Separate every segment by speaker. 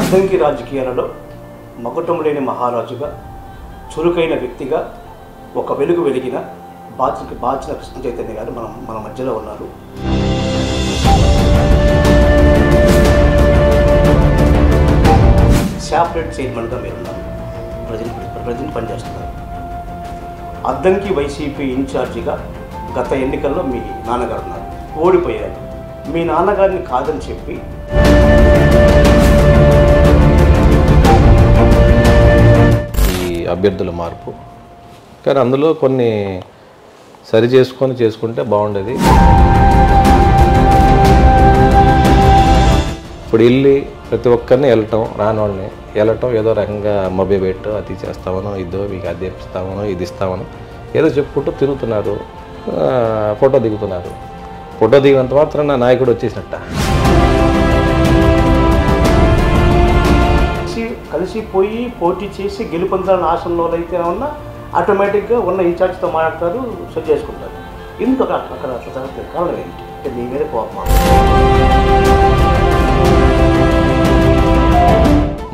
Speaker 1: అద్దంకి రాజకీయాలలో మకుటం లేని మహారాజుగా, చురుకైన వ్యక్తిగా, ఒక వెలుగు వెలిగిన బాచిన కృష్ణ చైతన్య గారు మన మధ్యలో ఉన్నారు. శాప్లెట్ చైర్మన్గా మీరున్నారు, ప్రజెంట్ పనిచేస్తున్నారు. అద్దంకి వైసీపీ ఇన్ఛార్జిగా గత ఎన్నికల్లో మీ నాన్నగారు ఉన్నారు, ఓడిపోయారు. మీ నాన్నగారిని కాదని చెప్పి
Speaker 2: అభ్యర్థుల మార్పు, కానీ అందులో కొన్ని సరి చేసుకుంటే బాగుండేది. ఇప్పుడు వెళ్ళి ప్రతి ఒక్కరిని రాని వాళ్ళని వెళ్ళటం, ఏదో రకంగా మొబైల్ పెట్టు అది చేస్తామనో, ఇదో మీకు అది ఇస్తామనో, ఇది ఇస్తామనో ఏదో చెప్పుకుంటూ తిరుగుతున్నారు, ఫోటో దిగుతున్నారు. ఫోటో దిగినంత మాత్రం నా నాయకుడు వచ్చేసినట్ట.
Speaker 1: కలిసి పోయి పోటీ చేసి గెలుపొందాలని ఆశంలో అయితే ఉన్నా ఆటోమేటిక్గా ఉన్న ఇన్ఛార్జ్తో మాట్లాడతారు, సెట్ చేసుకుంటారు. ఎందుకు అక్కడ అట్లా జరుగుతుంది? కారణం ఏంటి? అంటే మీ మీద కోపం.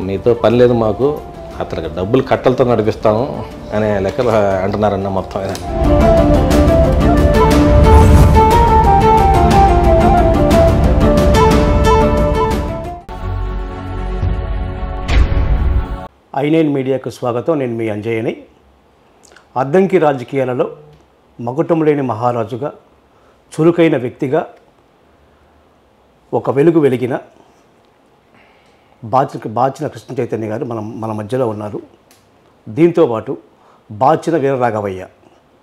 Speaker 2: మీతో పని లేదు మాకు, అతనికి డబ్బులు కట్టలతో నడిపిస్తాము అనే లెక్కలు అంటున్నారన్న మొత్తం.
Speaker 1: i9 మీడియాకు స్వాగతం. నేను మీ అంజయ్యని. అద్దంకి రాజకీయాలలో మకుటం లేని మహారాజుగా, చురుకైన వ్యక్తిగా, ఒక వెలుగు వెలిగిన బాచిన కృష్ణ చైతన్య గారు మన మధ్యలో ఉన్నారు. దీంతోపాటు బాచిన వీరరాఘవయ్య,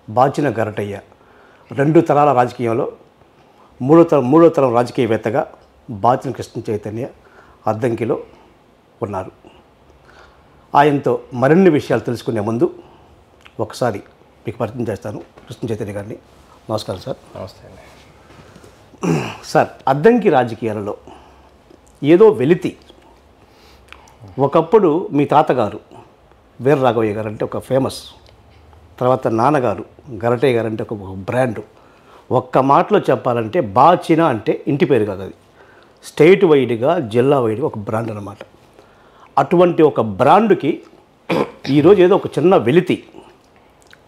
Speaker 1: బాచిన గరటయ్య, 2 తరాల రాజకీయంలో మూడో తరం రాజకీయవేత్తగా బాచిన కృష్ణ చైతన్య అద్దంకిలో ఉన్నారు. ఆయనతో మరిన్ని విషయాలు తెలుసుకునే ముందు ఒకసారి మీకు పరిచయం చేస్తాను కృష్ణ చైతన్య గారిని. నమస్కారం సార్.
Speaker 2: నమస్తే అండి
Speaker 1: సార్. అద్దంకి రాజకీయాలలో ఏదో వెలితి. ఒకప్పుడు మీ తాతగారు వీరరాఘవయ్య గారు అంటే ఒక ఫేమస్, తర్వాత నాన్నగారు గరటయ్య గారు అంటే ఒక బ్రాండు. ఒక్క మాటలో చెప్పాలంటే బాచిన అంటే ఇంటి పేరు కాదు, అది స్టేట్ వైడ్గా, జిల్లా వైడ్గా ఒక బ్రాండ్ అన్నమాట. అటువంటి ఒక బ్రాండ్కి ఈరోజు ఏదో ఒక చిన్న వెలితి.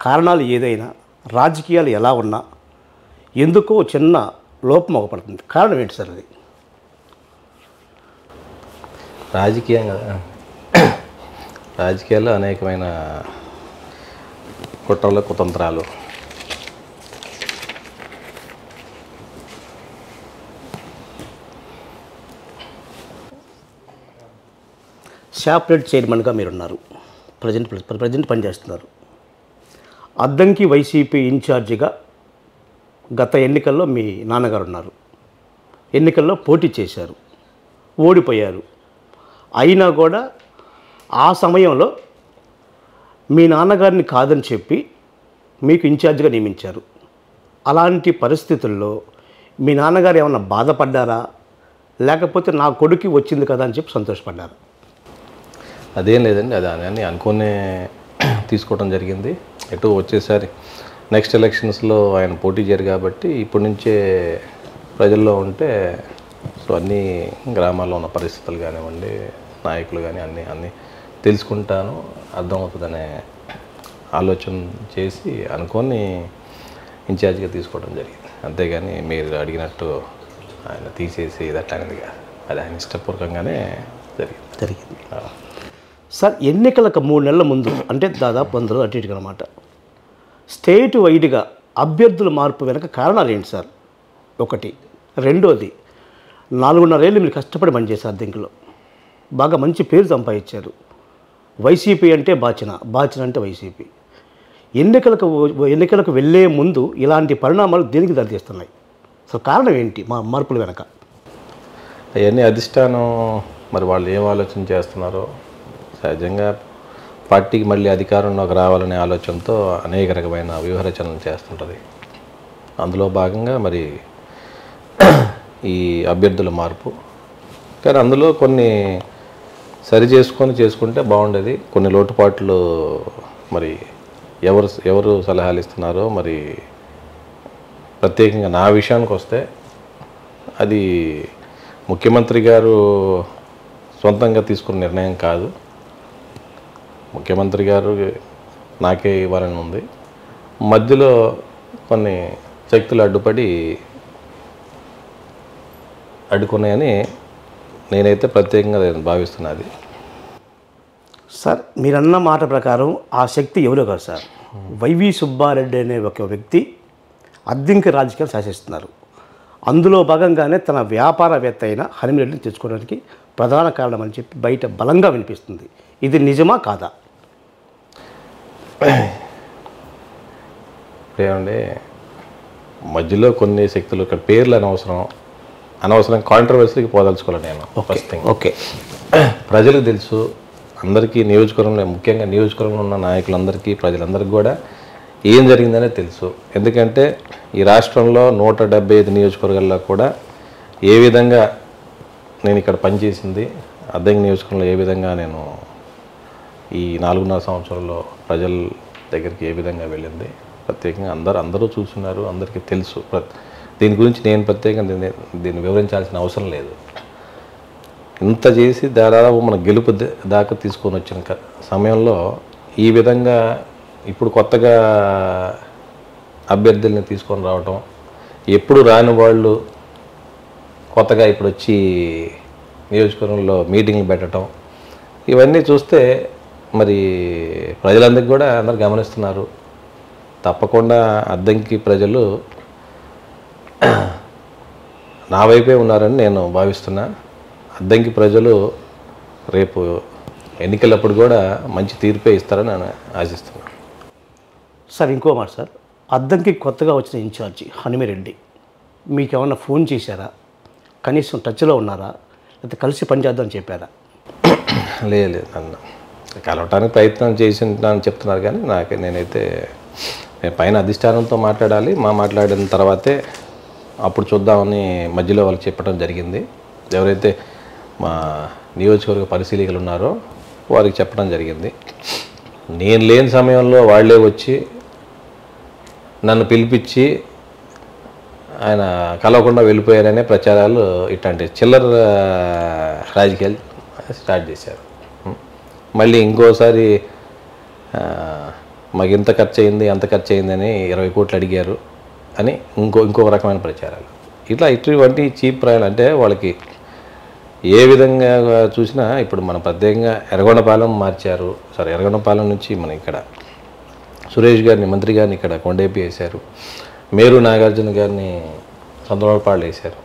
Speaker 1: కారణాలు ఏదైనా, రాజకీయాలు ఎలా ఉన్నా ఎందుకో చిన్న లోపం ఒకపడుతుంది. కారణం ఏంటి సార్ అది?
Speaker 2: రాజకీయాల్లో అనేకమైన కుట్రలు, కుతంత్రాలు,
Speaker 1: శాప్లెట్ చైర్మన్గా మీరున్నారు, ప్రజెంట్ పనిచేస్తున్నారు. అద్దంకి వైసీపీ ఇన్ఛార్జిగా గత ఎన్నికల్లో మీ నాన్నగారు ఉన్నారు, ఎన్నికల్లో పోటీ చేశారు, ఓడిపోయారు. అయినా కూడా ఆ సమయంలో మీ నాన్నగారిని కాదని చెప్పి మీకు ఇన్ఛార్జిగా నియమించారు. అలాంటి పరిస్థితుల్లో మీ నాన్నగారు ఏమన్నా బాధపడ్డారా, లేకపోతే నా కొడుకు వచ్చింది కదా అని చెప్పి సంతోషపడ్డారా?
Speaker 2: అదేం లేదండి, అని అనుకునే తీసుకోవడం జరిగింది. ఎటు వచ్చేసారి నెక్స్ట్ ఎలక్షన్స్లో ఆయన పోటీ చేయరు కాబట్టి ఇప్పటి నుంచే ప్రజల్లో ఉంటే సో అన్ని గ్రామాల్లో ఉన్న పరిస్థితులు కానివ్వండి, నాయకులు కానీ అన్నీ తెలుసుకుంటాను, అర్థమవుతుందనే ఆలోచన చేసి అనుకొని ఇన్ఛార్జ్గా తీసుకోవడం జరిగింది. అంతేగాని మీరు అడిగినట్టు ఆయన తీసేసి ఇది అట్లా అనేది కాదు, అది ఆయన ఇష్టపూర్వకంగానే జరిగింది.
Speaker 1: సార్, ఎన్నికలకు 3 నెలల ముందు, అంటే దాదాపు 100 రోజులు అటు ఇటుగా అనమాట, స్టేట్ వైడ్గా అభ్యర్థుల మార్పు వెనక కారణాలు ఏంటి సార్? ఒకటి. రెండోది, 4.5 ఏళ్ళు మీరు కష్టపడి పనిచేశారు అద్దంకిలో, బాగా మంచి పేరు సంపాదించారు. వైసీపీ అంటే బాచిన అంటే వైసీపీ. ఎన్నికలకు వెళ్ళే ముందు ఇలాంటి పరిణామాలు దేనికి దారితీస్తున్నాయి? అసలు కారణం ఏంటి మార్పుల వెనక?
Speaker 2: అవన్నీ అధిష్టానం మరి వాళ్ళు ఏం ఆలోచన చేస్తున్నారో. సహజంగా పార్టీకి మళ్ళీ అధికారంలోకి రావాలనే ఆలోచనతో అనేక రకమైన వ్యూహరచనలు చేస్తుంటుంది. అందులో భాగంగా మరి ఈ అభ్యర్థుల మార్పు, కానీ అందులో కొన్ని సరి చేసుకుంటే బాగుండేది. కొన్ని లోటుపాట్లు మరి ఎవరు సలహాలు ఇస్తున్నారో, మరి ప్రత్యేకంగా నా విషయానికి వస్తే అది ముఖ్యమంత్రి గారు సొంతంగా తీసుకున్న నిర్ణయం కాదు. ముఖ్యమంత్రి గారు నాకే ఇవ్వాలని ఉంది. మధ్యలో కొన్ని శక్తులు అడ్డుకున్నాయని నేనైతే ప్రత్యేకంగా భావిస్తున్నది.
Speaker 1: సార్ మీరన్న మాట ప్రకారం ఆ శక్తి ఎవరో కాదు సార్, వైవి సుబ్బారెడ్డి అనే ఒక వ్యక్తి అద్దెంకి రాజకీయాలు శాసిస్తున్నారు. అందులో భాగంగానే తన వ్యాపారవేత్త అయిన హనుమిరెడ్డిని తెచ్చుకోవడానికి ప్రధాన కారణం అని చెప్పి బయట బలంగా వినిపిస్తుంది. ఇది నిజమా కాదా?
Speaker 2: ఏమండి, మధ్యలో కొన్ని శక్తులు, ఇక్కడ పేర్లు అనవసరం కాంట్రవర్సీకి పోదలుచుకోవాలి నేను. ఫస్ట్ థింగ్,
Speaker 1: ఓకే,
Speaker 2: ప్రజలకు తెలుసు, అందరికీ నియోజకవర్గంలో, ముఖ్యంగా నియోజకవర్గంలో ఉన్న నాయకులందరికీ, ప్రజలందరికీ కూడా ఏం జరిగిందనే తెలుసు. ఎందుకంటే ఈ రాష్ట్రంలో 175 నియోజకవర్గాల్లో కూడా ఏ విధంగా నేను ఇక్కడ పనిచేసింది, అద్దెంకి నియోజకవర్గంలో ఏ విధంగా నేను ఈ 4.5 సంవత్సరాల్లో ప్రజల దగ్గరికి ఏ విధంగా వెళ్ళింది ప్రత్యేకంగా అందరూ చూస్తున్నారు, అందరికీ తెలుసు. దీని గురించి నేను ప్రత్యేకంగా దీన్ని వివరించాల్సిన అవసరం లేదు. ఇంత చేసి దాదాపు మన గెలుపు దాకా తీసుకొని వచ్చిన సమయంలో ఈ విధంగా ఇప్పుడు కొత్తగా అభ్యర్థుల్ని తీసుకొని రావటం, ఎప్పుడు రాని వాళ్ళు కొత్తగా ఇప్పుడు వచ్చి నియోజకవర్గంలో మీటింగ్లు పెట్టడం, ఇవన్నీ చూస్తే మరి ప్రజలందరికీ కూడా అందరు గమనిస్తున్నారు. తప్పకుండా అద్దంకి ప్రజలు నా వైపే ఉన్నారని నేను భావిస్తున్నా. అద్దంకి ప్రజలు రేపు ఎన్నికలప్పుడు కూడా మంచి తీర్పే ఇస్తారని నేను ఆశిస్తున్నాను.
Speaker 1: సార్ ఇంకో మాట సార్, అద్దంకి కొత్తగా వచ్చిన ఇన్ఛార్జి హనుమిరెడ్డి మీకు ఏమన్నా ఫోన్ చేశారా? కనీసం టచ్లో ఉన్నారా? లేకపోతే కలిసి పనిచేద్దామని చెప్పారా?
Speaker 2: లేదు, నన్ను కలవటానికి ప్రయత్నం చేసిందని చెప్తున్నారు, కానీ నేనైతే పైన అధిష్టానంతో మాట్లాడాలి, మాట్లాడిన తర్వాతే అప్పుడు చూద్దామని మధ్యలో వాళ్ళు చెప్పడం జరిగింది. ఎవరైతే మా నియోజకవర్గ పరిశీలకులు ఉన్నారో వారికి చెప్పడం జరిగింది. నేను లేని సమయంలో వాళ్ళే వచ్చి నన్ను పిలిపించి ఆయన కలవకుండా వెళ్ళిపోయారనే ప్రచారాలు, ఇట్లాంటి చిల్లర రాజకీయాలు స్టార్ట్ చేశారు. మళ్ళీ ఇంకోసారి మాకు ఇంత ఖర్చు అయింది, అంత ఖర్చు అయిందని 20 కోట్లు అడిగారు అని ఇంకొక రకమైన ప్రచారాలు. ఇటువంటి చీప్ ప్రయాణాలు అంటే వాళ్ళకి ఏ విధంగా చూసినా, ఇప్పుడు మన ప్రత్యేకంగా ఎర్రగొండపాలెం మార్చారు. సరే, ఎర్రగొండపాలెం నుంచి మన ఇక్కడ సురేష్ గారిని, మంత్రి గారిని ఇక్కడ కొండేపి వేశారు. మేరు నాగార్జున గారిని సంతోషపాళ్ళు వేశారు.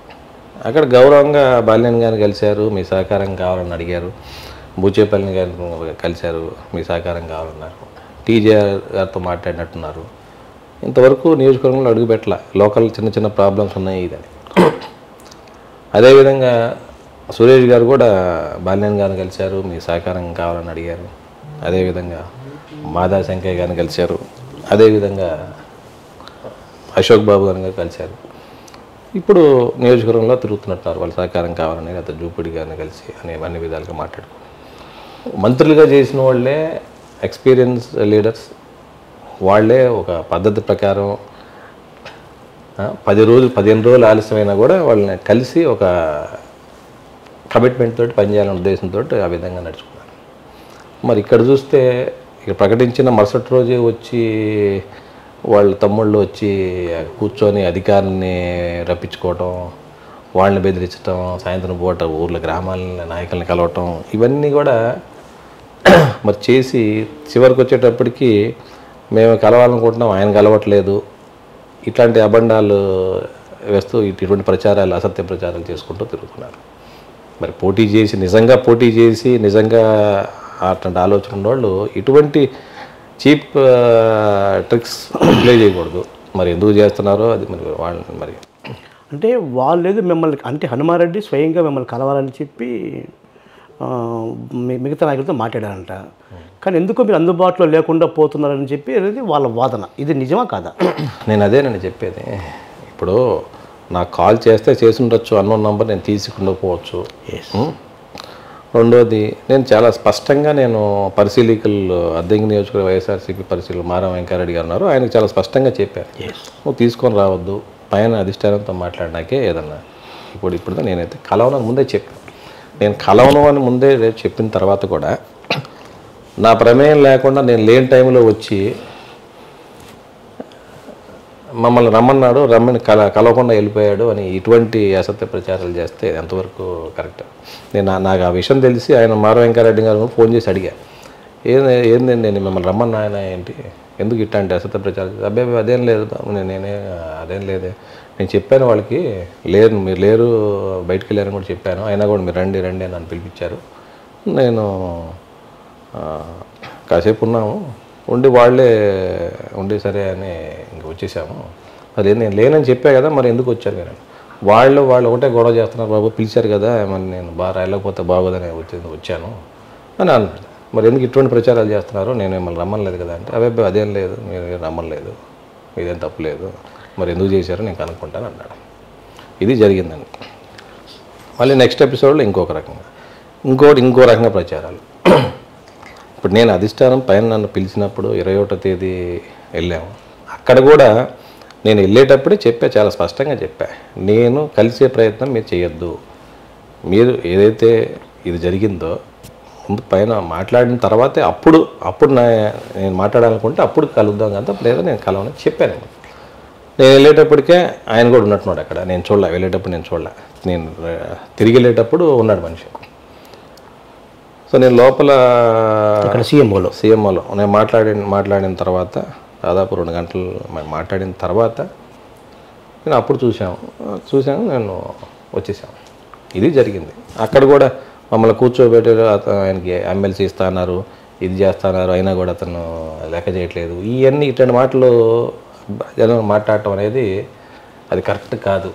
Speaker 2: అక్కడ గౌరవంగా బాలినేని గారిని కలిశారు, మీ సహకారం కావాలని అడిగారు. బూచేపల్లి గారిని కలిశారు, మీ సహకారం కావాలన్నారు. టీజేఆర్ గారితో మాట్లాడినట్టున్నారు. ఇంతవరకు నియోజకవర్గంలో అడుగుపెట్టల, లోకల్ చిన్న ప్రాబ్లమ్స్ ఉన్నాయి ఇదని. అదేవిధంగా సురేష్ గారు కూడా బాలినేని గారిని కలిశారు, మీ సహకారం కావాలని అడిగారు. అదేవిధంగా మాదా శంకయ్య గారిని కలిశారు. అదేవిధంగా అశోక్ బాబు గారిని కలిశారు. ఇప్పుడు నియోజకవర్గంలో తిరుగుతున్నట్టున్నారు, వాళ్ళ సహకారం కావాలని. లేకపోతే జూపిడి గారిని కలిసి అన్ని విధాలుగా మాట్లాడుకో. మంత్రులుగా చేసిన వాళ్ళే, ఎక్స్పీరియన్స్ లీడర్స్ వాళ్ళే ఒక పద్ధతి ప్రకారం 15 రోజులు ఆలస్యమైనా కూడా వాళ్ళని కలిసి ఒక కమిట్మెంట్ తోటి పనిచేయాలనే ఉద్దేశంతో ఆ విధంగా నడుచుకున్నారు. మరి ఇక్కడ చూస్తే, ఇక్కడ ప్రకటించిన మరుసటి రోజే వచ్చి వాళ్ళ తమ్ముళ్ళు వచ్చి కూర్చొని అధికారుల్ని రప్పించుకోవటం, వాళ్ళని బెదిరించడం, సాయంత్రం పూట ఊర్ల గ్రామాల నాయకుల్ని కలవటం, ఇవన్నీ కూడా మరి చేసి చివరికి వచ్చేటప్పటికి మేము కలవాలనుకుంటున్నాం, ఆయన కలవట్లేదు, ఇట్లాంటి అబండాలు వేస్తూ ఇటువంటి ప్రచారాలు, అసత్య ప్రచారాలు చేసుకుంటూ తిరుగుతున్నారు. మరి నిజంగా పోటీ చేసి నిజంగా అట్లాంటి ఆలోచన ఉన్నవాళ్ళు ఇటువంటి చీప్ ట్రిక్స్ ప్లే చేయకూడదు. మరి ఎందుకు చేస్తున్నారో అది మరి వాళ్ళని, మరి
Speaker 1: అంటే వాళ్ళు ఏదో మిమ్మల్ని, అంటే హనుమారెడ్డి స్వయంగా మిమ్మల్ని కలవాలని చెప్పి మిగతా నాయకులతో మాట్లాడారంట. కానీ ఎందుకో మీరు అందుబాటులో లేకుండా పోతున్నారని చెప్పి అనేది వాళ్ళ వాదన. ఇది నిజమా కాదా?
Speaker 2: నేను చెప్పేది, ఇప్పుడు నాకు కాల్ చేస్తే చేసి ఉండొచ్చు, అన్నోన్ నంబర్ నేను తీసుకుండకపోవచ్చు. రెండోది, నేను చాలా స్పష్టంగా పరిశీలకులు అద్దెంకి నియోజకవర్గ వైఎస్ఆర్సీపీ పరిశీలకులు మారం వెంకారెడ్డి గారు ఉన్నారు, ఆయనకు చాలా స్పష్టంగా చెప్పారు, నువ్వు తీసుకొని రావద్దు, పైన అధిష్టానంతో మాట్లాడినాకే ఏదన్నా. ఇప్పుడు నేనైతే కలవనని ముందే చెప్పాను. నేను కలవను అని ముందే చెప్పిన తర్వాత కూడా నా ప్రమేయం లేకుండా నేను లేని టైంలో వచ్చి మమ్మల్ని రమ్మని కలవకుండా వెళ్ళిపోయాడు అని ఇటువంటి అసత్య ప్రచారాలు చేస్తే ఎంతవరకు కరెక్ట్? నాకు ఆ విషయం తెలిసి ఆయన మార వెంకరెడ్డి గారు ఫోన్ చేసి అడిగా, ఏందండి నేను మిమ్మల్ని రమ్మన్నా ఆయన ఏంటి, ఎందుకు ఇట్లాంటి అసత్య ప్రచారం? అబ్బాయి అదేం లేదు నేనే అదేం లేదే, నేను చెప్పాను వాళ్ళకి, లేరు మీరు లేరు బయటికి వెళ్ళారని కూడా చెప్పాను, అయినా కూడా మీరు రండి రండి అని నన్ను పిలిపించారు, నేను కాసేపు ఉన్నాము ఉండి వాళ్ళే ఉండి సరే అని ఇంక వచ్చేసాము. అదే నేను లేనని చెప్పా కదా, మరి ఎందుకు వచ్చారు మీరు? వాళ్ళు ఒకటే గొడవ చేస్తున్నారు, బాబు పిలిచారు కదా మరి నేను బాగా రాయలేకపోతే బాగోదని వచ్చాను అని అన్నాడు. మరి ఎందుకు ఇటువంటి ప్రచారాలు చేస్తున్నారు, నేను మిమ్మల్ని రమ్మలేదు కదా అంటే, అబ్బాయి అదేం లేదు మీరు రమ్మలేదు, ఇదేం తప్పులేదు, మరి ఎందుకు చేశారో నేను కనుక్కుంటాను అన్నాడు. ఇది జరిగిందండి. మళ్ళీ నెక్స్ట్ ఎపిసోడ్లో ఇంకొక రకంగా ఇంకో రకంగా ప్రచారాలు. ఇప్పుడు నేను అధిష్టానం పైన నన్ను పిలిచినప్పుడు 21వ తేదీ వెళ్ళాము. అక్కడ కూడా నేను వెళ్ళేటప్పుడే చాలా స్పష్టంగా చెప్పా, నేను కలిసే ప్రయత్నం మీరు చేయొద్దు, మీరు ఏదైతే ఇది జరిగిందో ముందు పైన మాట్లాడిన తర్వాతే అప్పుడు నేను మాట్లాడాలనుకుంటే అప్పుడు కలుద్దాం కదా, లేదా నేను కలవని చెప్పాను. నేను వెళ్ళేటప్పటికే ఆయన కూడా ఉన్నట్టున్నాడు అక్కడ, నేను వెళ్ళేటప్పుడు నేను చూడలే, నేను తిరిగి వెళ్ళేటప్పుడు ఉన్నాడు మనిషి. సో నేను లోపల సీఎంఓలో నేను మాట్లాడిన తర్వాత దాదాపు 2 గంటలు మాట్లాడిన తర్వాత నేను అప్పుడు చూశాను నేను వచ్చేసాను. ఇది జరిగింది. అక్కడ కూడా మమ్మల్ని కూర్చోబెట్టారు, ఆయనకి ఎమ్మెల్సీ ఇస్తున్నారు, ఇది చేస్తున్నారు, అయినా కూడా అతను లెక్క చేయట్లేదు. ఇట్లాంటి మాటలు జనం మాట్లాడటం అనేది అది కరెక్ట్ కాదు.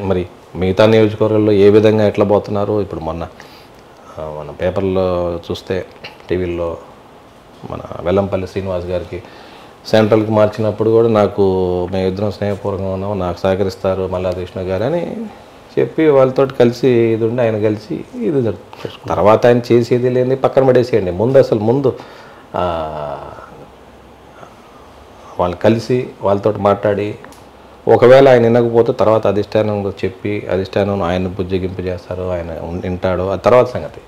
Speaker 2: మరి మిగతా నియోజకవర్గాల్లో ఏ విధంగా ఎట్లా పోతున్నారు, ఇప్పుడు మన పేపర్లో చూస్తే టీవీల్లో మన వెల్లంపల్లి శ్రీనివాస్ గారికి సెంట్రల్కి మార్చినప్పుడు కూడా మేమిద్దరం స్నేహపూర్వకంగా ఉన్నాము, నాకు సహకరిస్తారు మల్లాకృష్ణ గారు అని చెప్పి వాళ్ళతో కలిసి ఇది ఉండి ఆయన కలిసి ఇది జరుగుతుంది. తర్వాత ఆయన చేసేది లేని పక్కన పడేసేయండి. ముందు వాళ్ళు కలిసి వాళ్ళతో మాట్లాడి ఒకవేళ ఆయన వినకపోతే తర్వాత అధిష్టానం చెప్పి అధిష్టానం ఆయన బుజ్జగింపు చేస్తారు, ఆయన వింటాడు, ఆ తర్వాత సంగతి.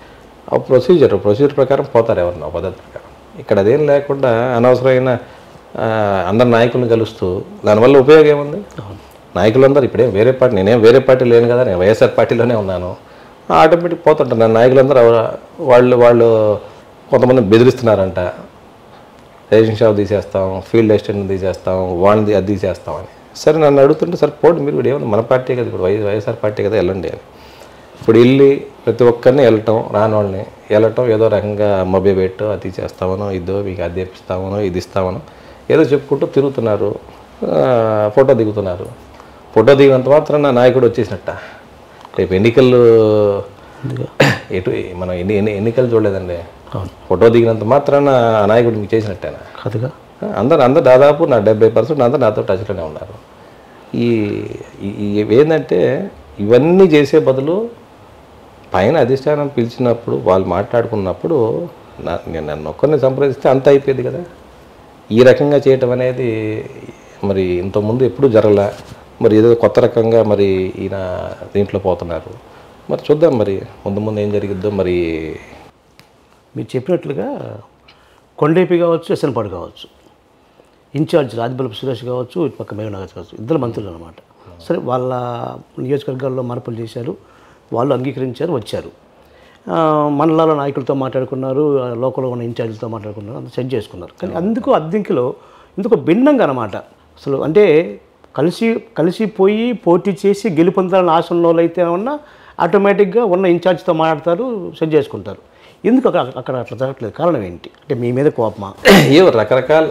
Speaker 2: ఆ ప్రొసీజర్ ప్రకారం పోతారు ఎవరన్నా పద్ధతి ప్రకారం. ఇక్కడ అదేం లేకుండా అనవసరమైన అందరు నాయకులను కలుస్తూ దానివల్ల ఉపయోగం ఏముంది? నాయకులందరూ ఇప్పుడేం నేనేం వేరే పార్టీ లేను కదా, నేను వైఎస్ఆర్ పార్టీలోనే ఉన్నాను, ఆటోమేటిక్ పోతుంటాను. నా నాయకులందరూ వాళ్ళు కొంతమంది బెదిరిస్తున్నారంట, రేషన్ షాప్ తీసేస్తాం, ఫీల్డ్ అసిస్టెంట్ తీసేస్తాం, వాళ్ళని అది తీసేస్తామని. సరే నన్ను అడుగుతుంటే సరే పోండి మీరు కూడా, ఏమన్నా మన పార్టీ కదా, ఇప్పుడు వైఎస్ఆర్ పార్టీ కదా, వెళ్ళండి అని. ఇప్పుడు వెళ్ళి ప్రతి ఒక్కరిని రాని వాళ్ళని వెళ్ళటం, ఏదో రకంగా మొబైల్ పెట్టు అది తీసేస్తామనో, ఇదో మీకు అది తెప్పిస్తామనో, ఇది ఇస్తామనో ఏదో చెప్పుకుంటూ తిరుగుతున్నారు, ఫోటో దిగుతున్నారు. ఫోటో దిగినంత మాత్రం నా నాయకుడు వచ్చేసినట్ట. రేపు ఎన్నికలు మనం ఎన్నికలు చూడలేదండి, ఫోటో దిగినంత మాత్రాన ఆ నాయకుడు మీకు చేసినట్టేనా?
Speaker 1: కాదుగా.
Speaker 2: అందరు దాదాపు నా 70% అందరు నాతో టచ్లోనే ఉన్నారు. ఏంటంటే ఇవన్నీ చేసే బదులు పైన అధిష్టానం పిలిచినప్పుడు వాళ్ళు మాట్లాడుకున్నప్పుడు నేను నన్ను ఒక్కరిని సంప్రదిస్తే అంత అయిపోయింది కదా. ఈ రకంగా చేయటం అనేది మరి ఇంతకుముందు ఎప్పుడూ జరగలే. మరి ఏదో కొత్త రకంగా మరి ఈయన దీంట్లో పోతున్నారు. మరి చూద్దాం మరి ముందు ఏం జరిగిద్దో. మరి
Speaker 1: మీరు చెప్పినట్లుగా కొండేపి కావచ్చు, ఎస్ఎన్పాడు కావచ్చు, ఇన్ఛార్జ్ రాజబలపు సురేష్ కావచ్చు, ఇటు పక్క మేఘనాగర్ కావచ్చు, ఇద్దరు మంత్రులు అనమాట. సరే వాళ్ళ నియోజకవర్గాల్లో మార్పులు చేశారు, వాళ్ళు అంగీకరించారు, వచ్చారు. మండలాల నాయకులతో మాట్లాడుకున్నారు, లోకల్లో ఉన్న ఇన్ఛార్జీలతో మాట్లాడుకున్నారు, అంత సెట్ చేసుకున్నారు. కానీ అందుకు అద్దెంకిలో ఇందుకు భిన్నంగా అనమాట. అసలు అంటే కలిసిపోయి పోటీ చేసి గెలుపొందాలని ఆశ ఉన్న వాళ్ళు అయితే ఏమన్నా ఆటోమేటిక్గా ఉన్న ఇన్ఛార్జ్తో మాట్లాడతారు, సెట్ చేసుకుంటారు. ఎందుకు అక్కడ అట్లా జరగట్లేదు? కారణం ఏంటి? అంటే మీ మీద కోపమా?
Speaker 2: ఏవో రకరకాల,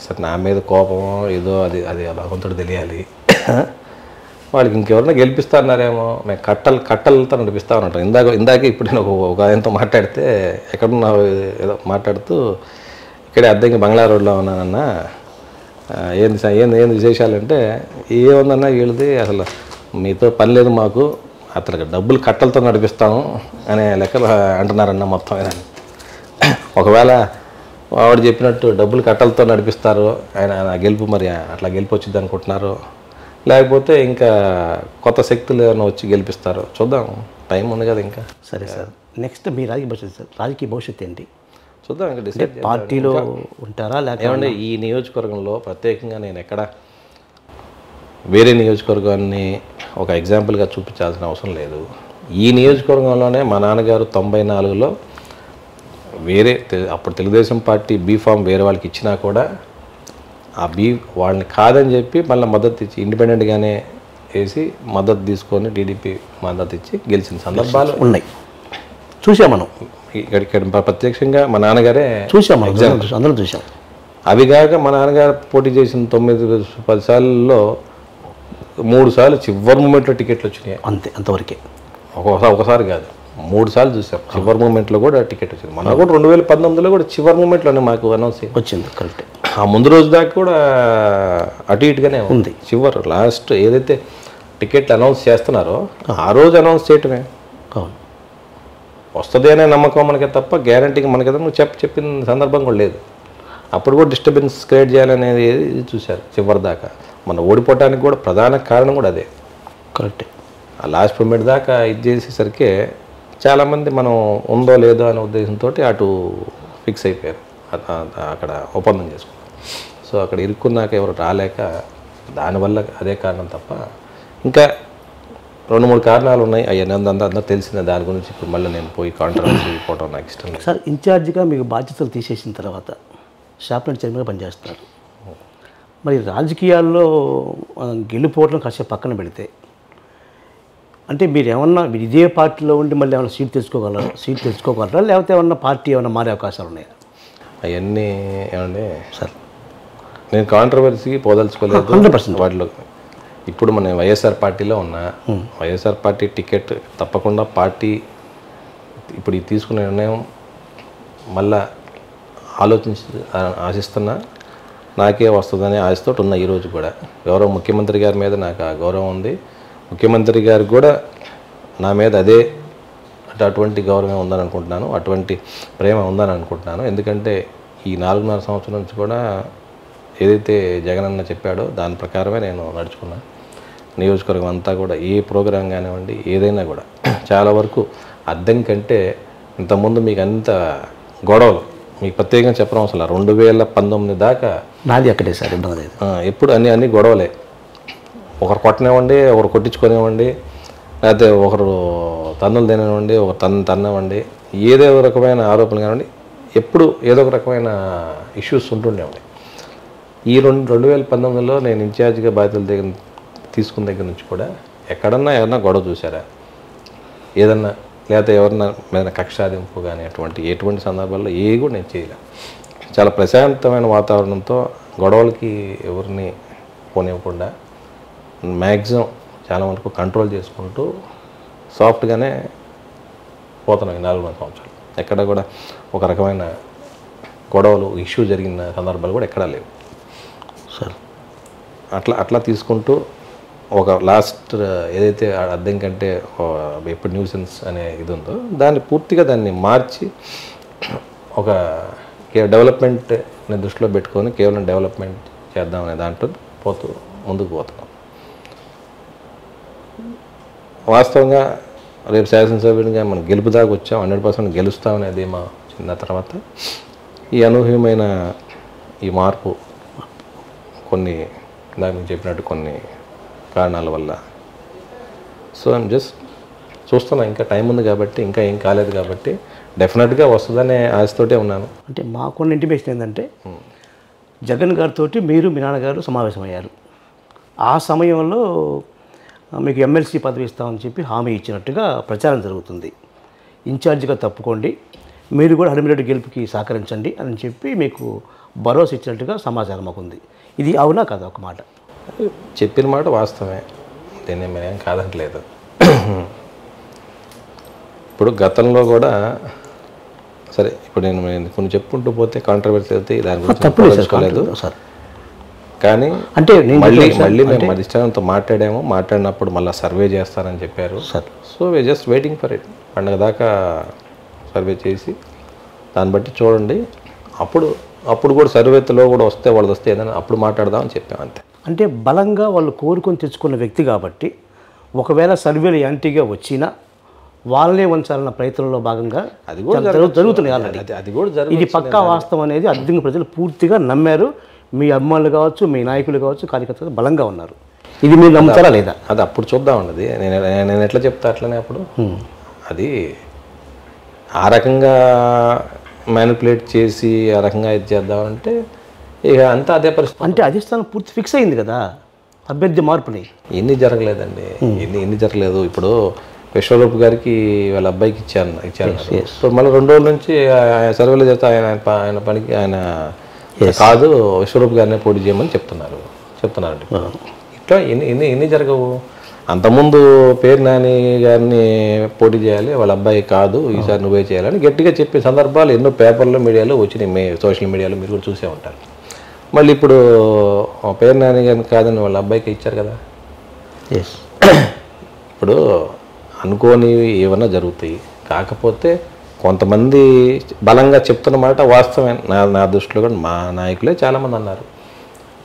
Speaker 2: సరే నా మీద కోపమో ఏదో అది భగవంతుడు తెలియాలి. వాళ్ళకి ఇంకెవరన్నా గెలిపిస్తున్నారేమో, మేము కట్టలతో నడిపిస్తా ఉంటాం. ఇందాక ఇప్పుడు నేను ఒక ఆయనతో మాట్లాడితే ఎక్కడున్నా ఏదో మాట్లాడుతూ ఇక్కడే అద్దెకి బంగ్లా రోడ్లో ఉన్నానన్నా, ఏంది విశేషాలంటే, ఏముందన్నా వీళ్ళది అసలు మీతో పని లేదు మాకు, అతనికి డబ్బులు కట్టలతో నడిపిస్తాము అనే లెక్కలు అంటున్నారన్న మొత్తం. ఒకవేళ ఆవిడ చెప్పినట్టు డబ్బులు కట్టలతో నడిపిస్తారు, ఆయన గెలుపు మరి అట్లా గెలుపు వచ్చింది అనుకుంటున్నారు లేకపోతే ఇంకా కొత్త శక్తులు ఏమైనా వచ్చి గెలిపిస్తారో చూద్దాం, టైం ఉంది కదా ఇంకా.
Speaker 1: సరే సార్, నెక్స్ట్ మీ రాజకీయ భవిష్యత్తు ఏంటి?
Speaker 2: చూద్దాం ఇంకా డిసైడ్.
Speaker 1: పార్టీలో ఉంటారా లేకపోతే
Speaker 2: ఈ నియోజకవర్గంలో ప్రత్యేకంగా నేను ఎక్కడ వేరే నియోజకవర్గాన్ని ఒక ఎగ్జాంపుల్గా చూపించాల్సిన అవసరం లేదు. ఈ నియోజకవర్గంలోనే మా నాన్నగారు 94లో వేరే అప్పుడు తెలుగుదేశం పార్టీ బీఫామ్ వేరే వాళ్ళకి ఇచ్చినా కూడా ఆ వాళ్ళని కాదని చెప్పి మళ్ళీ మద్దతు ఇచ్చి ఇండిపెండెంట్గానే వేసి మద్దతు తీసుకొని టీడీపీ మద్దతు ఇచ్చి గెలిచిన సందర్భాలు
Speaker 1: ఉన్నాయి, చూసాం మనం.
Speaker 2: ఇక్కడ ప్రత్యక్షంగా మా నాన్నగారే
Speaker 1: చూసాం, అందరం చూసాం.
Speaker 2: అవి కాక మా నాన్నగారు పోటీ చేసిన 9-10 సార్లలో 3 సార్లు చివరి మూమెంట్లో టికెట్లు వచ్చినాయి,
Speaker 1: అంతే, అంతవరకే.
Speaker 2: ఒకసారి కాదు 3 సార్లు చూసాం. చివరి మూమెంట్లో కూడా టికెట్ వచ్చింది. మొన్న కూడా 2019లో కూడా చివరి మూమెంట్లోనే మాకు అనౌన్స్
Speaker 1: వచ్చింది. కరెక్ట్.
Speaker 2: ఆ ముందు రోజు దాకా కూడా అటు ఇటుగానే ఉంది. చివరి లాస్ట్ ఏదైతే టికెట్లు అనౌన్స్ చేస్తున్నారో ఆ రోజు అనౌన్స్ చేయటమే.
Speaker 1: అవును,
Speaker 2: వస్తుంది అనే నమ్మకం మనకే తప్ప గ్యారంటీగా మనకి నువ్వు చెప్పిన సందర్భం కూడా లేదు. అప్పుడు కూడా డిస్టర్బెన్స్ క్రియేట్ చేయాలనేది చూశారు చివరి దాకా. మనం ఓడిపోవటానికి కూడా ప్రధాన కారణం కూడా అదే.
Speaker 1: కరెక్ట్.
Speaker 2: ఆ లాస్ట్ మూమెంట్ దాకా ఇది చేసేసరికి చాలామంది మనం ఉందో లేదో అనే ఉద్దేశంతో అటు ఫిక్స్ అయిపోయారు, అక్కడ ఒప్పందం చేసుకున్నారు. సో అక్కడ ఇరుక్కున్నాక ఎవరు రాలేక దానివల్ల అదే కారణం తప్ప ఇంకా 2-3 కారణాలు ఉన్నాయి. అవన్నీ అందరూ తెలిసిందే. దాని గురించి ఇప్పుడు మళ్ళీ నేను పోయి కాంట్రవర్సీ పోవడం నాకు ఇష్టం లేదు.
Speaker 1: సార్, ఇన్ఛార్జిగా మీకు బాధ్యతలు తీసేసిన తర్వాత షాప్లెట్ చైర్మన్గా పనిచేస్తున్నారు. మరి రాజకీయాల్లో గెలిపోవడం కాసేపు పక్కన పెడితే అంటే మీరు ఇదే పార్టీలో ఉండి మళ్ళీ ఏమైనా సీట్ తెచ్చుకోగలరా లేకపోతే ఏమన్నా పార్టీ ఏమైనా మారే అవకాశాలు ఉన్నాయా?
Speaker 2: అవన్నీ ఏమండి
Speaker 1: సార్,
Speaker 2: నేను కాంట్రవర్సీకి పోదలుచుకోలేదు
Speaker 1: 100%.
Speaker 2: వాటిలో ఇప్పుడు మన వైఎస్ఆర్ పార్టీలో ఉన్నా వైఎస్ఆర్ పార్టీ టికెట్ తప్పకుండా పార్టీ ఇప్పుడు ఈ తీసుకునే నిర్ణయం మళ్ళా ఆశిస్తున్నా నాకే వస్తుందని ఆశతో ఉన్న ఈరోజు కూడా గౌరవ ముఖ్యమంత్రి గారి మీద నాకు ఆ గౌరవం ఉంది. ముఖ్యమంత్రి గారు కూడా నా మీద అటువంటి గౌరవం ఉందని అనుకుంటున్నాను, అటువంటి ప్రేమ ఉందని అనుకుంటున్నాను. ఎందుకంటే ఈ 4.5 సంవత్సరాల నుంచి కూడా ఏదైతే జగనన్న చెప్పాడో దాని ప్రకారమే నేను నడుచుకున్నాను. నియోజకవర్గం అంతా కూడా ఏ ప్రోగ్రాం కానివ్వండి ఏదైనా కూడా చాలా వరకు అద్దెం కంటే ఇంతకుముందు మీకు అంత గొడవలు మీకు ప్రత్యేకంగా చెప్పడం అసలు 2019 దాకా
Speaker 1: నాది అక్కడే సార్, ఇబ్బంది లేదు.
Speaker 2: ఎప్పుడు అన్ని గొడవలే. ఒకరు కొట్టనివ్వండి, ఒకరు కొట్టించుకొనివ్వండి, లేకపోతే ఒకరు తన్నులు తిననివ్వండి, ఒకరు తన్నవండి, ఏదో రకమైన ఆరోపణలు కానివ్వండి, ఎప్పుడు ఏదో ఒక రకమైన ఇష్యూస్ ఉంటుండేవండి. ఈ 2019లో నేను ఇన్ఛార్జిగా బాధ్యతలు తీసుకున్న దగ్గర నుంచి కూడా ఎవరన్నా గొడవ చూసారా, ఏదన్నా లేకపోతే ఎవరన్నా మీద కక్ష సాధింపు కానీ ఎటువంటి సందర్భాల్లో ఏ కూడా నేను చేయలే. చాలా ప్రశాంతమైన వాతావరణంతో గొడవలకి ఎవరిని పోనివ్వకుండా మ్యాక్సిమం చాలా వరకు కంట్రోల్ చేసుకుంటూ సాఫ్ట్గానే పోతున్నాం ఈ 4 సంవత్సరాలు. ఎక్కడ కూడా ఒక రకమైన గొడవలు ఇష్యూ జరిగిన సందర్భాలు కూడా ఎక్కడా లేవు
Speaker 1: సార్.
Speaker 2: అట్లా తీసుకుంటూ ఒక లాస్ట్ ఏదైతే అద్దెం కంటే ఎప్పుడు న్యూసెన్స్ అనే ఇది ఉందో దాన్ని మార్చి ఒక డెవలప్మెంట్ని దృష్టిలో పెట్టుకొని కేవలం డెవలప్మెంట్ చేద్దామనే దాంట్లో ముందుకు పోతున్నాం. వాస్తవంగా రేపు శాసనసభ్యునిగా మనం గెలుపు దాకా వచ్చాం, 100% గెలుస్తామనేది మా చిన్న తర్వాత ఈ అనూహ్యమైన ఈ మార్పు కొన్ని దానికి చెప్పినట్టు కొన్ని కారణాల వల్ల. సో ఐమ్ జస్ట్ చూస్తున్నా, ఇంకా టైం ఉంది కాబట్టి, ఇంకా ఏం కాలేదు కాబట్టి డెఫినెట్గా వస్తుందనే ఆశతోటే ఉన్నాను.
Speaker 1: అంటే మాకున్న ఇంటిమేషన్ ఏంటంటే జగన్ గారితో మీరు మీ నాన్నగారు సమావేశమయ్యారు. ఆ సమయంలో మీకు ఎమ్మెల్సీ పదవి ఇస్తామని చెప్పి హామీ ఇచ్చినట్టుగా ప్రచారం జరుగుతుంది. ఇన్ఛార్జిగా తప్పుకోండి, మీరు కూడా హరిమిరెడ్డి గెలుపుకి సహకరించండి అని చెప్పి మీకు భరోసా ఇచ్చినట్టుగా సమాచారం మాకుంది. ఇది అవునా కదా? ఒక మాట
Speaker 2: చెప్పిన మాట వాస్తవమే, దీన్ని మేమేం కాదనట్లేదు. ఇప్పుడు గతంలో కూడా సరే, ఇప్పుడు నేను కొన్ని చెప్పుకుంటూ పోతే కాంట్రవర్సీ అయితే దాని గురించి తెలుసుకోలేదు సార్. కానీ అంటే మళ్ళీ మేము అధిష్టానంతో మాట్లాడినప్పుడు మళ్ళీ సర్వే చేస్తారని చెప్పారు sir. So we just waiting for it. పండుగ దాకా సర్వే చేసి దాన్ని బట్టి చూడండి, అప్పుడు కూడా సర్వేలో కూడా వస్తే ఏదైనా అప్పుడు మాట్లాడదామని చెప్పాం అంతే.
Speaker 1: అంటే బలంగా వాళ్ళు కోరుకొని తెచ్చుకున్న వ్యక్తి కాబట్టి ఒకవేళ సర్వేలు యాంటీగా వచ్చినా వాళ్ళనే ఉంచాలన్న ప్రయత్నంలో భాగంగా
Speaker 2: అది కూడా
Speaker 1: జరుగుతున్నాయి ఆల్రెడీ.
Speaker 2: అది కూడా జరుగుతుంది.
Speaker 1: ఇది పక్కా వాస్తవం అనేది అద్దెంకి ప్రజలు పూర్తిగా నమ్మారు. మీ అభిమానులు కావచ్చు, మీ నాయకులు కావచ్చు, కార్యకర్తలు బలంగా ఉన్నారు. ఇది మీరు నమ్ముతారా లేదా?
Speaker 2: అది అప్పుడు చూద్దామండి. అది నేను ఎట్లా చెప్తా అట్లనే అప్పుడు అది ఆ రకంగా మ్యానిపులేట్ చేసి ఆ రకంగా ఇది చేద్దామంటే ఇక అంతా అదే పరిస్థితి.
Speaker 1: అంటే అధిష్టానం పూర్తి ఫిక్స్ అయింది కదా అభ్యర్థి మార్పుని.
Speaker 2: ఎన్ని జరగలేదండి, ఎన్ని జరగలేదు. ఇప్పుడు విశ్వరూప్ గారికి వాళ్ళ అబ్బాయికి ఇచ్చారు. ఇప్పుడు మళ్ళీ 2 రోజుల నుంచి ఆయన సర్వేలు చేస్తే ఆయన పనికి ఆయన కాదు విశ్వరూప్ గారినే పోటీ చేయమని చెప్తున్నారండి. ఇట్లా ఎన్ని జరగవు. అంతకుముందు పేరు నాని గారిని పోటీ చేయాలి, వాళ్ళ అబ్బాయి కాదు ఈసారి నువ్వే చేయాలని గట్టిగా చెప్పే సందర్భాలు ఎన్నో పేపర్లో, మీడియాలో వచ్చినాయి. సోషల్ మీడియాలో మీరు కూడా చూసే ఉంటారు. మళ్ళీ ఇప్పుడు పేరు నాని గారిని కాదని వాళ్ళ అబ్బాయికి ఇచ్చారు కదా. ఇప్పుడు అనుకోని ఏమన్నా జరుగుతాయి. కాకపోతే కొంతమంది బలంగా చెప్తున్న మాట వాస్తవమే. నా దృష్టిలో కూడా మా నాయకులే చాలామంది అన్నారు,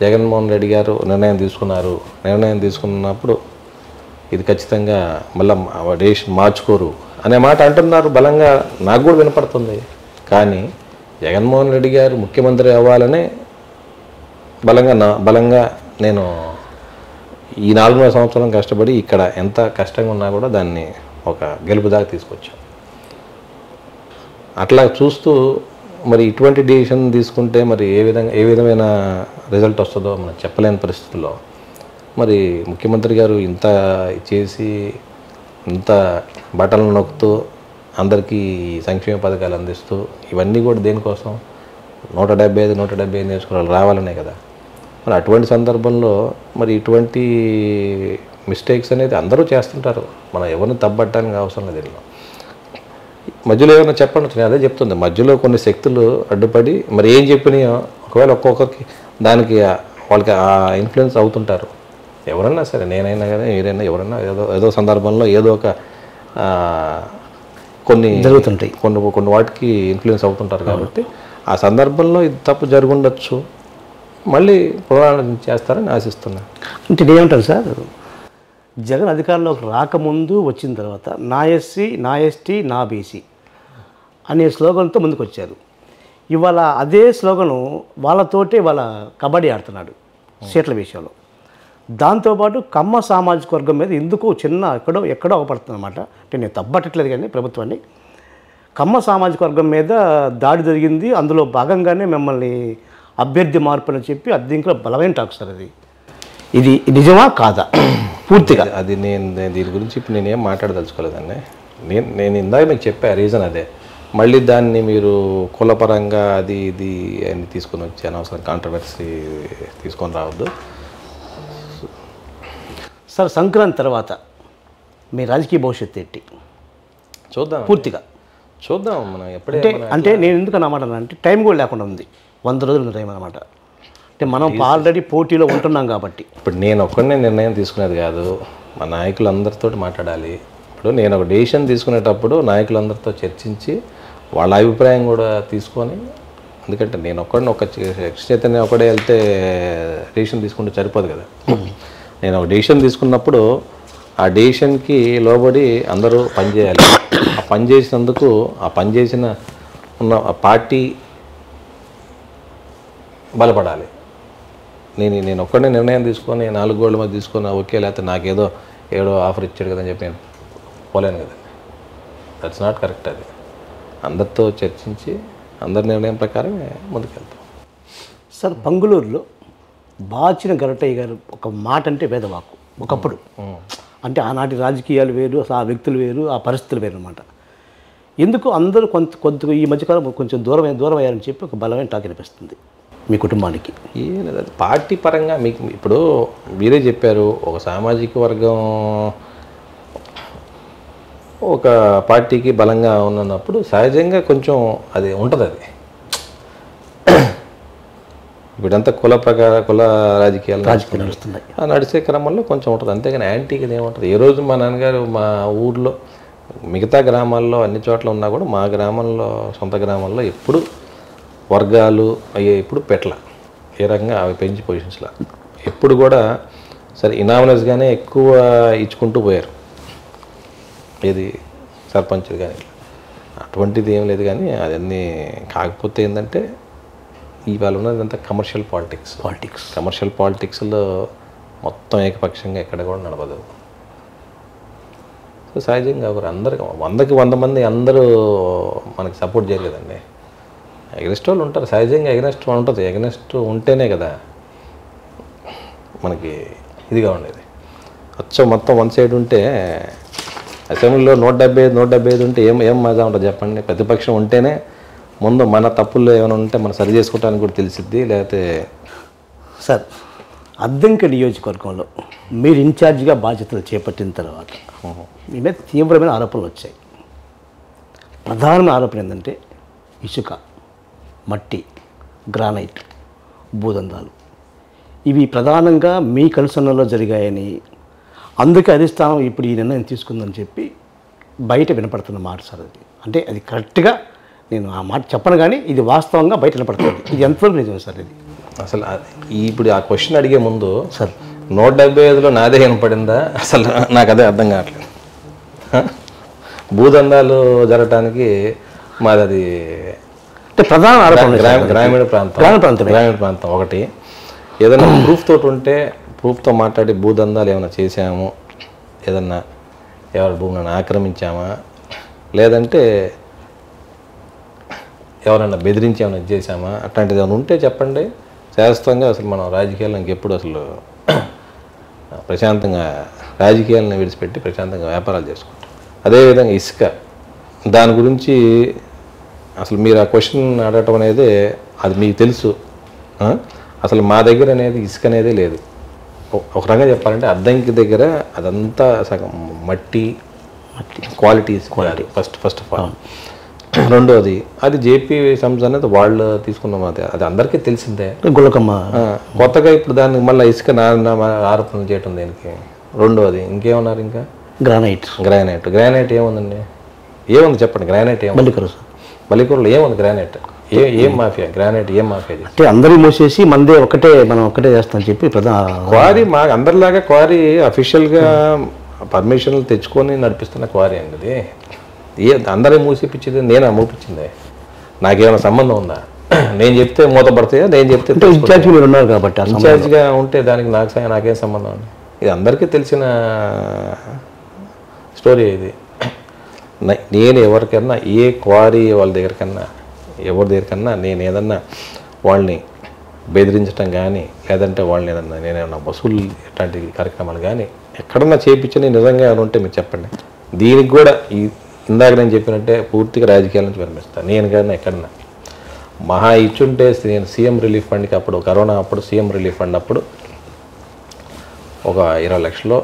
Speaker 2: జగన్మోహన్ రెడ్డి గారు నిర్ణయం తీసుకున్నప్పుడు ఇది ఖచ్చితంగా మళ్ళీ డెసిషన్ మార్చుకోరు అనే మాట అంటున్నారు బలంగా. నాకు కూడా వినపడుతుంది. కానీ జగన్మోహన్ రెడ్డి గారు ముఖ్యమంత్రి అవ్వాలనే బలంగా నేను ఈ 4 సంవత్సరం కష్టపడి ఇక్కడ ఎంత కష్టంగా ఉన్నా కూడా దాన్ని ఒక గెలుపు దాకా తీసుకొచ్చాం. అట్లా చూస్తూ మరి ఇటువంటి డిసిషన్ తీసుకుంటే మరి ఏ విధమైన రిజల్ట్ వస్తుందో మనం చెప్పలేని పరిస్థితుల్లో మరి ముఖ్యమంత్రి గారు ఇంత చేసి ఇంత బట్టలు నొక్కుతూ అందరికీ సంక్షేమ పథకాలు అందిస్తూ ఇవన్నీ కూడా దేనికోసం 175 నియోజకవర్గాలు రావాలనే కదా. మరి అటువంటి సందర్భంలో మరి ఇటువంటి మిస్టేక్స్ అనేది అందరూ చేస్తుంటారు. మనం ఎవరిని తప్పట్టడానికి అవసరం లేదు. దీనిలో మధ్యలో ఏమైనా చెప్పండి, నేను అదే చెప్తుంది. మధ్యలో కొన్ని శక్తులు అడ్డుపడి మరి ఏం చెప్పినాయో ఒకవేళ ఒక్కొక్కరికి దానికి వాళ్ళకి ఆ ఇన్ఫ్లుయెన్స్ అవుతుంటారు. ఎవరన్నా సరే, నేనైనా కానీ మీరైనా ఎవరైనా ఏదో సందర్భంలో ఏదో ఒక కొన్ని
Speaker 1: జరుగుతుంటాయి,
Speaker 2: కొన్ని వాటికి ఇన్ఫ్లుయెన్స్ అవుతుంటారు. కాబట్టి ఆ సందర్భంలో ఇది తప్పు జరుగుండొచ్చు. మళ్ళీ పునరాలోచన చేస్తారని ఆశిస్తున్నాను.
Speaker 1: అంటే నేనేమంటాను సార్, జగన్ అధికారంలోకి రాకముందు వచ్చిన తర్వాత నా ఎస్సీ, నా ఎస్టీ, నా బీసీ అనే స్లోగన్తో ముందుకు వచ్చారు. ఇవాళ అదే స్లోగను వాళ్ళతోటే వాళ్ళ కబడ్డీ ఆడుతున్నాడు సీట్ల విషయంలో. దాంతోపాటు కమ్మ సామాజిక వర్గం మీద ఎందుకు ఎక్కడో అవపడుతుంది అనమాట. అంటే నేను తప్పట్టట్లేదు కానీ ప్రభుత్వాన్ని, కమ్మ సామాజిక వర్గం మీద దాడి జరిగింది, అందులో భాగంగానే మిమ్మల్ని అభ్యర్థి మార్పు అని చెప్పి అద్దెంకులో బలమైన టాక్ సార్. ఇది నిజమా కాదా పూర్తిగా?
Speaker 2: అది నేను దీని గురించి ఇప్పుడు నేనేం మాట్లాడదలుచుకోలేదండి. నేను ఇందాక మీకు చెప్పా రీజన్ అదే. మళ్ళీ దాన్ని మీరు కులపరంగా అది ఇది అని తీసుకొని వచ్చి అనవసరం కాంట్రవర్సీ తీసుకొని రావద్దు
Speaker 1: సార్. సంక్రాంతి తర్వాత మీ రాజకీయ భవిష్యత్తు ఏంటి
Speaker 2: చూద్దాం,
Speaker 1: పూర్తిగా
Speaker 2: చూద్దాం. మనం ఎప్పుడే
Speaker 1: అంటే నేను ఎందుకు అన్నమాట అంటే టైం కూడా లేకుండా ఉంది, 100 రోజుల టైం అనమాట. అంటే మనం ఆల్రెడీ పోటీలో ఉంటున్నాం కాబట్టి.
Speaker 2: ఇప్పుడు నేను ఒక్కడనే నిర్ణయం తీసుకునేది కాదు, మా నాయకులందరితో మాట్లాడాలి. ఇప్పుడు నేను ఒక డెసిషన్ తీసుకునేటప్పుడు నాయకులందరితో చర్చించి వాళ్ళ అభిప్రాయం కూడా తీసుకొని, ఎందుకంటే నేను ఒక చైతన్యం ఒకడే వెళ్తే డెసిషన్ తీసుకుంటే సరిపోదు కదా. నేను ఒక డెసిషన్ తీసుకున్నప్పుడు ఆ డెసిషన్కి లోబడి అందరూ పనిచేయాలి. ఆ పని చేసినందుకు ఆ పనిచేసిన ఆ పార్టీ బలపడాలి. నేను ఒక్కడే నిర్ణయం తీసుకొని 4 గోళ్ళ మధ్య తీసుకొని ఓకే లేకపోతే నాకేదో ఆఫర్ ఇచ్చాడు కదా అని చెప్పి నేను పోలేను కదా. That's not correct. అది అందరితో చర్చించి అందరి నిర్ణయం ప్రకారమే ముందుకెళ్తాం.
Speaker 1: సార్, పంగులూరులో బాచిన గరటయ్య గారు ఒక మాట అంటే వేదవాక్కు ఒకప్పుడు. అంటే ఆనాటి రాజకీయాలు వేరు, అసలు ఆ వ్యక్తులు వేరు, ఆ పరిస్థితులు వేరు అనమాట. ఎందుకు అందరూ కొంత ఈ మధ్యకాలం కొంచెం దూరం అయ్యారని చెప్పి ఒక బలమైన టాక్ అనిపిస్తుంది మీ కుటుంబానికి.
Speaker 2: ఏం లేదు, అది పార్టీ పరంగా మీకు ఇప్పుడు మీరే చెప్పారు, ఒక సామాజిక వర్గం ఒక పార్టీకి బలంగా ఉన్నప్పుడు సహజంగా కొంచెం అది ఉంటుంది. అది ఇప్పుడంతా కుల రాజకీయాలు
Speaker 1: నడుస్తున్నాయి,
Speaker 2: నడిచే క్రమంలో కొంచెం ఉంటుంది. అంతేగాని యాంటీకి ఏముంటుంది. ఏ రోజు మా నాన్నగారు మా ఊర్లో మిగతా గ్రామాల్లో అన్ని చోట్ల ఉన్నా కూడా మా గ్రామంలో సొంత గ్రామంలో ఎప్పుడు వర్గాలు అయ్యే ఇప్పుడు పెట్టల ఏ రకంగా అవి పెంచి పొజిషన్స్లో ఎప్పుడు కూడా సరే ఇనామినస్గానే ఎక్కువ ఇచ్చుకుంటూ పోయారు, ఏది సర్పంచులు కానీ అటువంటిది ఏం లేదు. కానీ అదన్నీ కాకపోతే ఏంటంటే ఇవాళ ఉన్నదంతా కమర్షియల్ పాలిటిక్స్లో మొత్తం ఏకపక్షంగా ఎక్కడ కూడా నడవదు. సో సహజంగా అందరికి 100కి 100 మంది అందరూ మనకి సపోర్ట్ చేయలేదండి. ఎగ్నెస్ట్ వాళ్ళు ఉంటారు, సహజంగా ఎగ్నెస్ట్ ఉంటుంది. ఎగ్నెస్ట్ ఉంటేనే కదా మనకి ఇదిగా ఉండేది. మొత్తం వన్ సైడ్ ఉంటే అసెంబ్లీలో 175 ఉంటే ఏం మజా ఉంటుంది చెప్పండి. ప్రతిపక్షం ఉంటేనే ముందు మన తప్పుల్లో ఏమైనా ఉంటే మనం సరి చేసుకోవడానికి కూడా తెలిసిద్ది. లేకపోతే
Speaker 1: సార్, అద్దంకి నియోజకవర్గంలో మీరు ఇన్ఛార్జిగా బాధ్యతలు చేపట్టిన తర్వాత మీ మీద తీవ్రమైన ఆరోపణలు వచ్చాయి. ప్రధానమైన ఆరోపణ ఏంటంటే ఇసుక, మట్టి, గ్రానైట్, భూదందాలు ఇవి ప్రధానంగా మీ కనుసన్నలో జరిగాయని, అందుకే అధిష్టానం ఇప్పుడు ఈ నిర్ణయం తీసుకుందని చెప్పి బయట వినపడుతున్న మాట సార్. అది అంటే అది కరెక్ట్గా నేను ఆ మాట చెప్పను, కానీ ఇది వాస్తవంగా బయట వినపడుతుంది. ఇది ఎంతవరకు నిజమే సార్? ఇది
Speaker 2: అసలు ఇప్పుడు ఆ క్వశ్చన్ అడిగే ముందు
Speaker 1: సార్
Speaker 2: 175లో నాదే వినపడిందా? అసలు నాకు అదే అర్థం కావట్లేదు. భూదందాలు జరగటానికి మాది అది
Speaker 1: అంటే ప్రధాన ఆరోపణ
Speaker 2: గ్రామీణ ప్రాంతం ఒకటి. ఏదైనా ప్రూఫ్ తోటి ఉంటే ప్రూఫ్తో మాట్లాడి భూదందాలు ఏమైనా చేసాము, ఏదన్నా ఎవరి భూములను ఆక్రమించామా, లేదంటే ఎవరైనా బెదిరించి ఏమైనా చేసామా, అట్లాంటిది ఏమైనా ఉంటే చెప్పండి. శాశ్వతంగా అసలు మనం రాజకీయాలను ఇంకెప్పుడు అసలు ప్రశాంతంగా రాజకీయాలను విడిచిపెట్టి ప్రశాంతంగా వ్యాపారాలు చేసుకుంటాం. అదేవిధంగా ఇసుక, దాని గురించి అసలు మీరు ఆ క్వశ్చన్ అడగటం అనేది అది మీకు తెలుసు. అసలు మా దగ్గర అనేది ఇసుక అనేది లేదు. ఒక రకంగా చెప్పాలంటే అద్దంకి దగ్గర అదంతా సగం మట్టి క్వాలిటీ ఫస్ట్ ఆఫ్ ఆల్. రెండోది అది జేపీ సంస్థ అనేది వాళ్ళు తీసుకున్నాం. అది అందరికీ తెలిసిందే.
Speaker 1: గులకమ్మ
Speaker 2: కొత్తగా ఇప్పుడు దానికి మళ్ళీ ఇసుక ఆరోపణలు చేయటం దేనికి? రెండోది ఇంకేమన్నారు? ఇంకా గ్రానైట్ ఏముందండి? ఏముంది చెప్పండి. గ్రానైట్ ఏముంది? బలికూరులో ఏముంది? గ్రానైట్ ఏం మాఫియా? గ్రానైట్ ఏం మాఫియా?
Speaker 1: అంటే అందరూ మూసేసి మనం ఒకటే చేస్తామని చెప్పి
Speaker 2: క్వారీ మా అందరిలాగా క్వారీ అఫీషియల్గా పర్మిషన్లు తెచ్చుకొని నడిపిస్తున్న క్వారీ అండి అది. అందరూ మూసిపించింది నేనా మూపించింది? నాకేమైనా సంబంధం ఉందా? నేను చెప్తే మూతపడతాయా? నేను చెప్తే
Speaker 1: ఇన్ఛార్జ్ మీరు ఉన్నారు కాబట్టి
Speaker 2: ఇన్ఛార్జ్గా ఉంటే దానికి నాకేం సంబంధం అండి? ఇది అందరికీ తెలిసిన స్టోరీ ఇది. నేను ఎవరికన్నా ఏ క్వారీ వాళ్ళ దగ్గరికన్నా ఎవరి దగ్గరికన్నా నేను ఏదన్నా వాళ్ళని బెదిరించడం కానీ, లేదంటే వాళ్ళని నేనేమన్నా వసూలు ఇట్లాంటి కార్యక్రమాలు కానీ ఎక్కడన్నా చేయించని నిజంగా ఏమైనా ఉంటే మీరు చెప్పండి. దీనికి కూడా ఇందాక నేను చెప్పినట్టే పూర్తిగా రాజకీయాల నుంచి విరమిస్తాను. నేను కానీ ఎక్కడన్నా మహా ఇచ్చుంటే నేను సీఎం రిలీఫ్ ఫండ్కి అప్పుడు కరోనా అప్పుడు సీఎం రిలీఫ్ ఫండ్ అప్పుడు ఒక 20 లక్షలు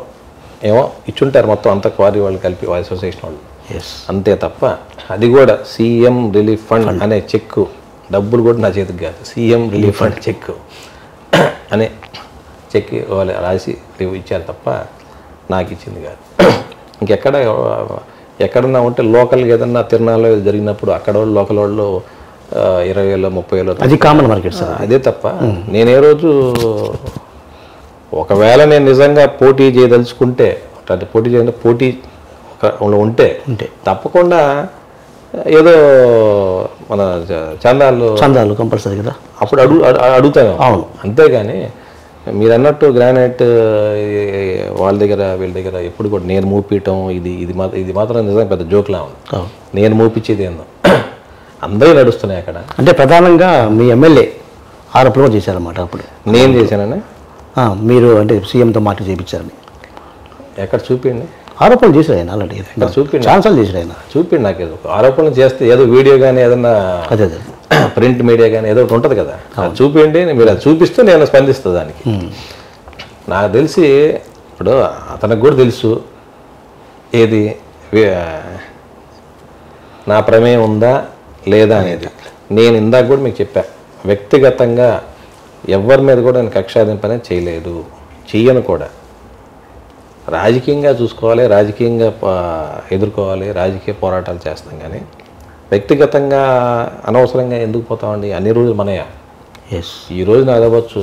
Speaker 2: ఏమో ఇచ్చుంటారు మొత్తం అంతా క్వారీ వాళ్ళు కలిపి అసోసియేషన్ వాళ్ళు. అంతే తప్ప అది కూడా సీఎం రిలీఫ్ ఫండ్ అనే చెక్కు, డబ్బులు కూడా నా చేతికి కాదు, సీఎం రిలీఫ్ ఫండ్ చెక్కు అనే చెక్ వాళ్ళు రాసి ఇచ్చారు తప్ప నాకు ఇచ్చింది కాదు. ఎక్కడన్నా ఉంటే లోకల్గా ఏదన్నా తిరునాళ్ళు జరిగినప్పుడు అక్కడ వాళ్ళు లోకల్ వాళ్ళు 20,000 30,000
Speaker 1: అది కామన్ మార్కెట్ సార్.
Speaker 2: అదే తప్ప నేను ఏ రోజు ఒకవేళ నేను నిజంగా పోటీ చేయదలుచుకుంటే పోటీ చేయాలంటే పోటీ ఉంటే తప్పకుండా ఏదో మన
Speaker 1: చందాలు కంపల్సరీ కదా
Speaker 2: అప్పుడు అడుగుతాను. అవును, అంతేగాని మీరు అన్నట్టు గ్రానైట్ వాళ్ళ దగ్గర వీళ్ళ దగ్గర ఎప్పుడు కూడా నేను మూపించటం ఇది మాత్రం నిజంగా పెద్ద జోక్లా ఉంది. నేను మూపించేది ఏందో అందరూ నడుస్తున్నాయి అక్కడ.
Speaker 1: అంటే ప్రధానంగా మీ ఎమ్మెల్యే ఆరోపణలు చేశారన్నమాట. అప్పుడు
Speaker 2: నేను చేశానని
Speaker 1: మీరు అంటే సీఎంతో మాట చేయించారని
Speaker 2: ఎక్కడ చూపించండి.
Speaker 1: ఆరోపణలు చేశారు ఆయన ఆల్రెడీ చూపించండి, ఛాన్సాలు చేశారు ఆయన.
Speaker 2: చూపించండి నాకు ఏదో ఆరోపణలు చేస్తే ఏదో వీడియో కానీ ఏదన్నా
Speaker 1: అదే
Speaker 2: ప్రింట్ మీడియా కానీ ఏదో ఒకటి ఉంటుంది కదా, చూపించండి. మీరు అది చూపిస్తే నేను స్పందిస్తాను దానికి. నాకు తెలిసి ఇప్పుడు అతనికి కూడా తెలుసు ఏది నా ప్రమేయం ఉందా లేదా అనేది. నేను ఇందాక కూడా మీకు చెప్పా, వ్యక్తిగతంగా ఎవరి మీద కూడా నేను కక్షాదింపు అనేది చేయలేదు, చెయ్యను కూడా. రాజకీయంగా చూసుకోవాలి, రాజకీయంగా ఎదుర్కోవాలి, రాజకీయ పోరాటాలు చేస్తాం. కానీ వ్యక్తిగతంగా అనవసరంగా ఎందుకు పోతామండి? అన్ని రోజులు మనయా
Speaker 1: ఎస్.
Speaker 2: ఈ రోజు నాది అవ్వచ్చు,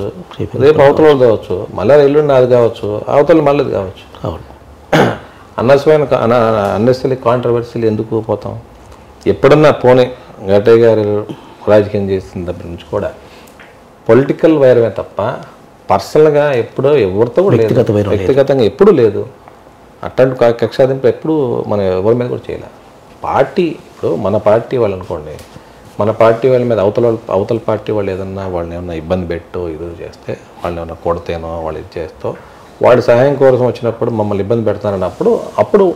Speaker 2: రేపు అవతల వాళ్ళది కావచ్చు, మళ్ళీ ఎల్లుండి నాది కావచ్చు, అవతల మళ్ళీది కావచ్చు.
Speaker 1: అవును.
Speaker 2: అనవసరమైన అన్నెసరీ కాంట్రవర్సీలు ఎందుకు పోతాం? ఎప్పుడన్నా పోనీ గట్టయ్య గారు రాజకీయం చేసిన దగ్గర నుంచి కూడా పొలిటికల్ వైరమే తప్ప పర్సనల్గా ఎప్పుడో ఎవరితో కూడా లేదు, వ్యక్తిగతంగా ఎప్పుడూ లేదు. అట్లాంటి కక్షాదింపు ఎప్పుడు మనం ఎవరి మీద కూడా చేయలేదు. పార్టీ ఇప్పుడు మన పార్టీ వాళ్ళు అనుకోండి, మన పార్టీ వాళ్ళ మీద అవతల పార్టీ వాళ్ళు ఏదన్నా వాళ్ళని ఏమన్నా ఇబ్బంది పెట్టో ఇది చేస్తే, వాళ్ళని ఏమన్నా కొడితేనో వాళ్ళు ఇది చేస్తో, వాళ్ళ సహాయం కోసం వచ్చినప్పుడు మమ్మల్ని ఇబ్బంది పెడతారన్నప్పుడు అప్పుడు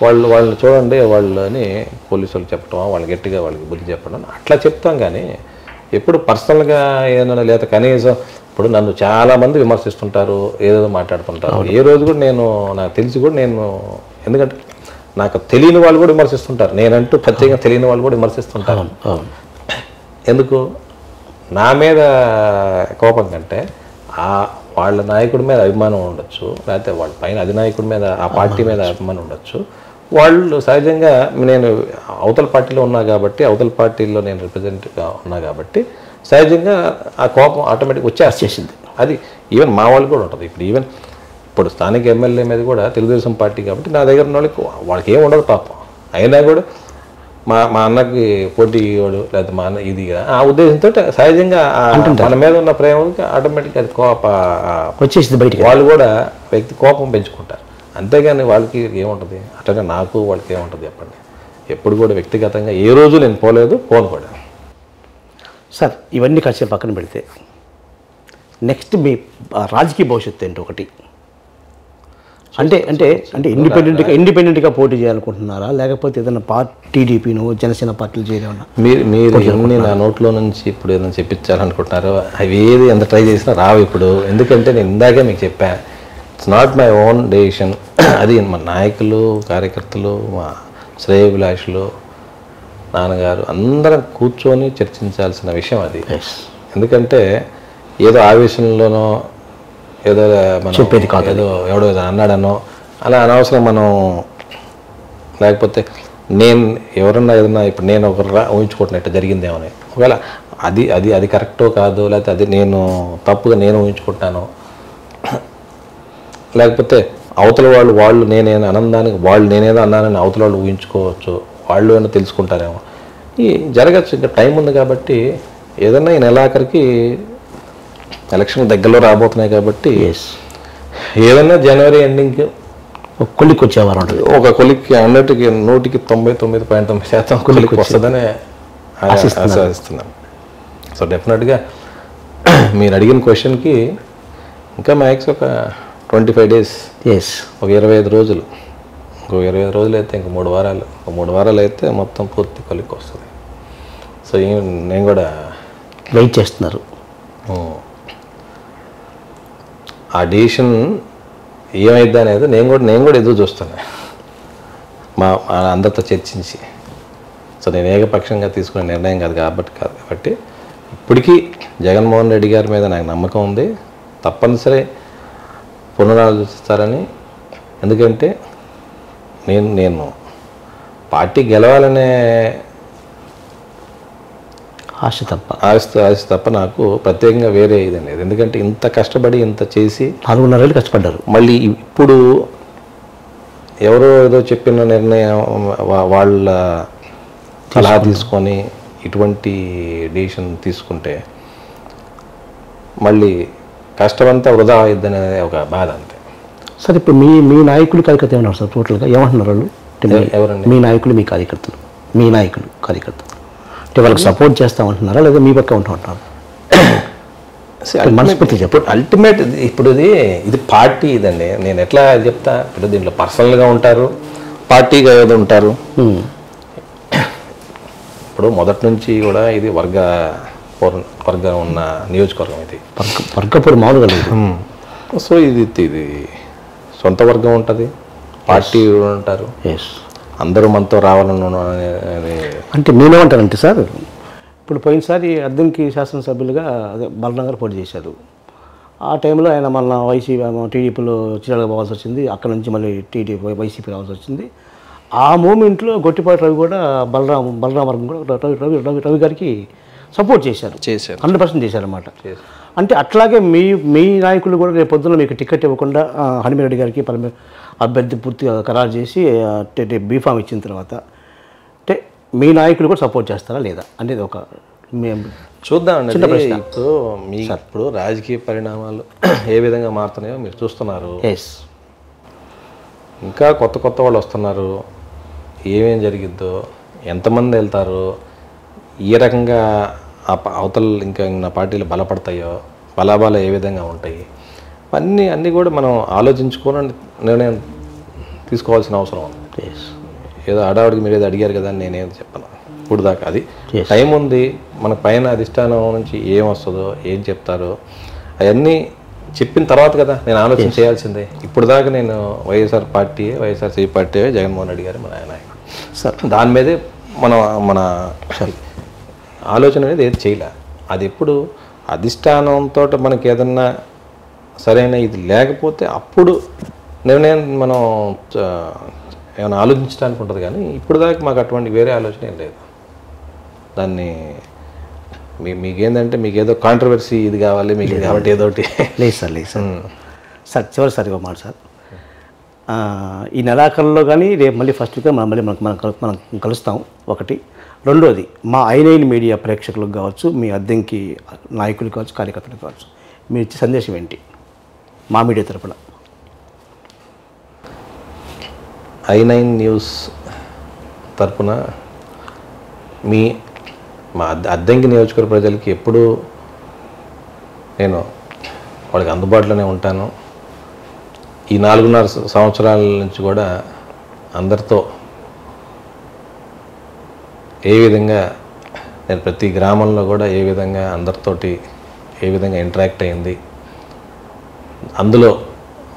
Speaker 2: వాళ్ళని చూడండి వాళ్ళని పోలీసు వాళ్ళు చెప్పడం, వాళ్ళు గట్టిగా వాళ్ళకి బుద్ధి చెప్పడం అట్లా చెప్తాం. కానీ ఎప్పుడు పర్సనల్గా ఏదైనా లేదా కనీసం ఇప్పుడు నన్ను చాలామంది విమర్శిస్తుంటారు, ఏదేదో మాట్లాడుతుంటారు. ఏ రోజు కూడా నేను నాకు తెలిసి కూడా నేను, ఎందుకంటే నాకు తెలియని వాళ్ళు కూడా విమర్శిస్తుంటారు, నేనంటూ ప్రత్యేకంగా తెలియని వాళ్ళు కూడా విమర్శిస్తుంటారు. ఎందుకు? నా మీద కోపం కంటే వాళ్ళ నాయకుడి మీద అభిమానం ఉండొచ్చు, లేకపోతే వాళ్ళ పైన అధినాయకుడి మీద ఆ పార్టీ మీద అభిమానం ఉండొచ్చు. వాళ్ళు సహజంగా నేను అవతల పార్టీలో ఉన్నా కాబట్టి, అవతల పార్టీలో నేను రిప్రజెంట్గా ఉన్నా కాబట్టి సహజంగా ఆ కోపం ఆటోమేటిక్ వచ్చేసింది. అది ఈవెన్ మా వాళ్ళు కూడా ఉంటుంది. ఇప్పుడు స్థానిక ఎమ్మెల్యే మీద కూడా తెలుగుదేశం పార్టీ కాబట్టి నా దగ్గర ఉన్న వాళ్ళకి ఏమి ఉండదు పాపం. అయినా కూడా మా అన్నకి పోటీ ఇవ్వడు, లేకపోతే మా అన్న ఇది ఆ ఉద్దేశంతో సహజంగా మన మీద ఉన్న ప్రేమకి ఆటోమేటిక్గా అది వచ్చేసింది బయటికి. వాళ్ళు కూడా వ్యక్తి కోపం పెంచుకుంటారు, అంతేగాని వాళ్ళకి ఏముంటుంది? అట్లనే నాకు వాళ్ళకి ఏముంటుంది చెప్పండి? ఎప్పుడు కూడా వ్యక్తిగతంగా ఏ రోజు నేను పోను కూడా.
Speaker 1: సార్ ఇవన్నీ కాసేపు పక్కన పెడితే నెక్స్ట్ మీ రాజకీయ భవిష్యత్తు ఏంటి? ఒకటి అంటే అంటే అంటే ఇండిపెండెంట్గా పోటీ చేయాలనుకుంటున్నారా, లేకపోతే ఏదైనా టీడీపీను జనసేన పార్టీలు చేయాలన్నా?
Speaker 2: మీరు ఎన్ని నా నోట్లో నుంచి ఇప్పుడు ఏదైనా చెప్పించాలనుకుంటున్నారో అవి ఏది ఎంత ట్రై చేసినా రావు ఇప్పుడు. ఎందుకంటే నేను ఇందాకే మీకు చెప్పాను, it's not my own decision. అది మా నాయకులు, కార్యకర్తలు, మా శ్రేయోభిలాషులు, నాన్నగారు అందరం కూర్చొని చర్చించాల్సిన విషయం అది. ఎందుకంటే ఏదో ఆవేశంలోనో ఏదో మనం చెప్పేది కాదు, ఏదో ఎవడో అన్నాడనో అలా అనవసరం మనం, లేకపోతే నేను ఎవరన్నా ఏదన్నా ఇప్పుడు నేను ఒకరు ఊహించుకుంటున్నట్టు జరిగిందేమని, ఒకవేళ అది అది అది కరెక్టో కాదు, లేకపోతే అది నేను తప్పుగా నేను ఊహించుకుంటాను, లేకపోతే అవతల వాళ్ళు నేనేదో అనందానికి వాళ్ళు నేనేదో అన్నానని అవతల వాళ్ళు ఊహించుకోవచ్చు, వాళ్ళు ఏమైనా తెలుసుకుంటారేమో. ఈ జరగచ్చు, ఇంకా టైం ఉంది కాబట్టి. ఏదన్నా ఈ నెలాఖరికి ఎలక్షన్ దగ్గరలో రాబోతున్నాయి కాబట్టి ఏదన్నా జనవరి ఎండింగ్కి
Speaker 1: కొలిక్కి వచ్చేవారు ఉంటుంది.
Speaker 2: ఒక కొలిక్కి 99.9% కొలిక్కి వస్తుందని ఆశిస్తున్నాను. సో డెఫినెట్గా మీరు అడిగిన క్వశ్చన్కి ఇంకా మ్యాక్స్ ఒక 25 days, ఒక 25 రోజులు, ఇంకో 25 రోజులు అయితే ఇంక 3 వారాలు, ఒక 3 వారాలు అయితే మొత్తం పూర్తి కొలిక్కి వస్తుంది. సో నేను కూడా
Speaker 1: వెయిట్ చేస్తున్నారు.
Speaker 2: ఆ డిసిషన్ ఏమైద్ది అనేది నేను కూడా ఎదురు చూస్తాను, మా అందరితో చర్చించి. సో నేను ఏకపక్షంగా తీసుకునే నిర్ణయం కాదు కాబట్టి ఇప్పటికీ జగన్మోహన్ రెడ్డి గారి మీద నాకు నమ్మకం ఉంది, తప్పనిసరి పునరాలోచిస్తారని. ఎందుకంటే నేను పార్టీ గెలవాలనే ఆశ తప్ప నాకు ప్రత్యేకంగా వేరే ఇది లేదు. ఎందుకంటే ఇంత కష్టపడి ఇంత చేసి
Speaker 1: 4.5 ఏళ్ళు కష్టపడ్డారు.
Speaker 2: మళ్ళీ ఇప్పుడు ఎవరో ఏదో చెప్పిన నిర్ణయం వాళ్ళ సలహా తీసుకొని ఇటువంటి డెసిషన్ తీసుకుంటే మళ్ళీ కష్టమంతా వృధా అయిద్దనే ఒక బాధ అంతే.
Speaker 1: సార్ ఇప్పుడు మీ నాయకులు కార్యకర్తలు ఏమన్నారు సార్? టోటల్గా ఏమంటున్నారు వాళ్ళు? ఎవరండి మీ నాయకులు, మీ కార్యకర్తలు? మీ నాయకులు కార్యకర్తలు అంటే వాళ్ళకి సపోర్ట్ చేస్తామంటున్నారా, లేదా మీ పక్క ఉంటున్నారు? మనస్ఫూర్తి చెప్పండి.
Speaker 2: అల్టిమేట్ ఇప్పుడు ఇది పార్టీ ఇదండి. నేను ఎట్లా చెప్తా, ఇప్పుడు దీంట్లో పర్సనల్గా ఉంటారు, పార్టీగా ఏదో ఉంటారు. ఇప్పుడు మొదటి నుంచి కూడా ఇది వర్గం ఉన్న నియోజకవర్గం, ఇది
Speaker 1: వర్గపూర్ మామూలుగా లేదు.
Speaker 2: సో ఇది సొంత వర్గం ఉంటుంది, పార్టీ ఉంటారు, అందరూ మనతో రావాలని.
Speaker 1: అంటే నేనేమంటానంటే సార్, ఇప్పుడు పోయినసారి అద్దంకి శాసనసభ్యులుగా బలరాం గారు పోటీ చేశారు. ఆ టైంలో ఆయన మళ్ళీ టీడీపీలో చీరాల పోవాల్సి వచ్చింది, అక్కడ నుంచి మళ్ళీ వైసీపీ రావాల్సి వచ్చింది. ఆ మూమెంట్లో గొట్టిపాటి రవి కూడా బలరాం వర్గం కూడా రవి గారికి సపోర్ట్ చేశారు,
Speaker 2: చేశారు
Speaker 1: 100% చేశారన్నమాట. అంటే అట్లాగే మీ నాయకులు కూడా రేపు పొద్దున మీకు టికెట్ ఇవ్వకుండా హనుమిరెడ్డి గారికి అభ్యర్థి పూర్తిగా ఖరారు చేసి బీఫామ్ ఇచ్చిన తర్వాత అంటే మీ నాయకులు కూడా సపోర్ట్ చేస్తారా లేదా అనేది ఒక
Speaker 2: చూద్దామండి. ఇప్పుడు రాజకీయ పరిణామాలు ఏ విధంగా మారుతున్నాయో మీరు చూస్తున్నారు. ఇంకా కొత్త కొత్త వాళ్ళు వస్తున్నారు. ఏమేం జరిగిద్దో, ఎంతమంది వెళ్తారు, ఏ రకంగా అవతల ఇంకా నా పార్టీలు బలపడతాయో, బలాబాలు ఏ విధంగా ఉంటాయి, అన్నీ కూడా మనం ఆలోచించుకొని నిర్ణయం తీసుకోవాల్సిన అవసరం ఉంది. ఏదో ఆడవాడికి మీరు ఏదో అడిగారు కదా అని నేనేం చెప్పను ఇప్పుడు దాకా. అది టైం ఉంది. మన పైన అధిష్టానం నుంచి ఏం వస్తుందో, ఏం చెప్తారో అవన్నీ చెప్పిన తర్వాత కదా నేను ఆలోచన చేయాల్సిందే. ఇప్పుడు దాకా నేను వైఎస్ఆర్సీపీ పార్టీ జగన్మోహన్ రెడ్డి గారు మన నాయకుడు సార్, దాని మీదే మన ఆలోచన అనేది ఏది చేయలే. అది ఎప్పుడు అధిష్టానంతో మనకి ఏదన్నా సరైన ఇది లేకపోతే అప్పుడు నిర్ణయం మనం ఏమైనా ఆలోచించడానికి ఉంటుంది. కానీ ఇప్పుడు దాకా మాకు అటువంటి వేరే ఆలోచన ఏం లేదు. దాన్ని మీకేంటంటే మీకు ఏదో కాంట్రవర్సీ ఇది కావాలి మీకు కాబట్టి ఏదో ఒకటి
Speaker 1: లేదు సార్. సార్ చివరిసారిగా మాట సార్, ఈ నెలాఖరులో కానీ రేపు మళ్ళీ ఫస్ట్ వీక్ మనం కలుస్తాం. ఒకటి. రెండోది, మా i9 మీడియా ప్రేక్షకులకు కావచ్చు, మీ అద్దెంకి నాయకులు కావచ్చు, కార్యకర్తలు కావచ్చు, మీరు ఇచ్చే సందేశం ఏంటి మా మీడియా తరపున?
Speaker 2: i9 న్యూస్ తరపున మా అద్దెంకి నియోజకవర్గ ప్రజలకి ఎప్పుడూ నేను వాళ్ళకి అందుబాటులోనే ఉంటాను. ఈ 4.5 సంవత్సరాల నుంచి కూడా అందరితో ఏ విధంగా నేను ప్రతి గ్రామంలో కూడా ఏ విధంగా అందరితోటి ఏ విధంగా ఇంటరాక్ట్ అయింది, అందులో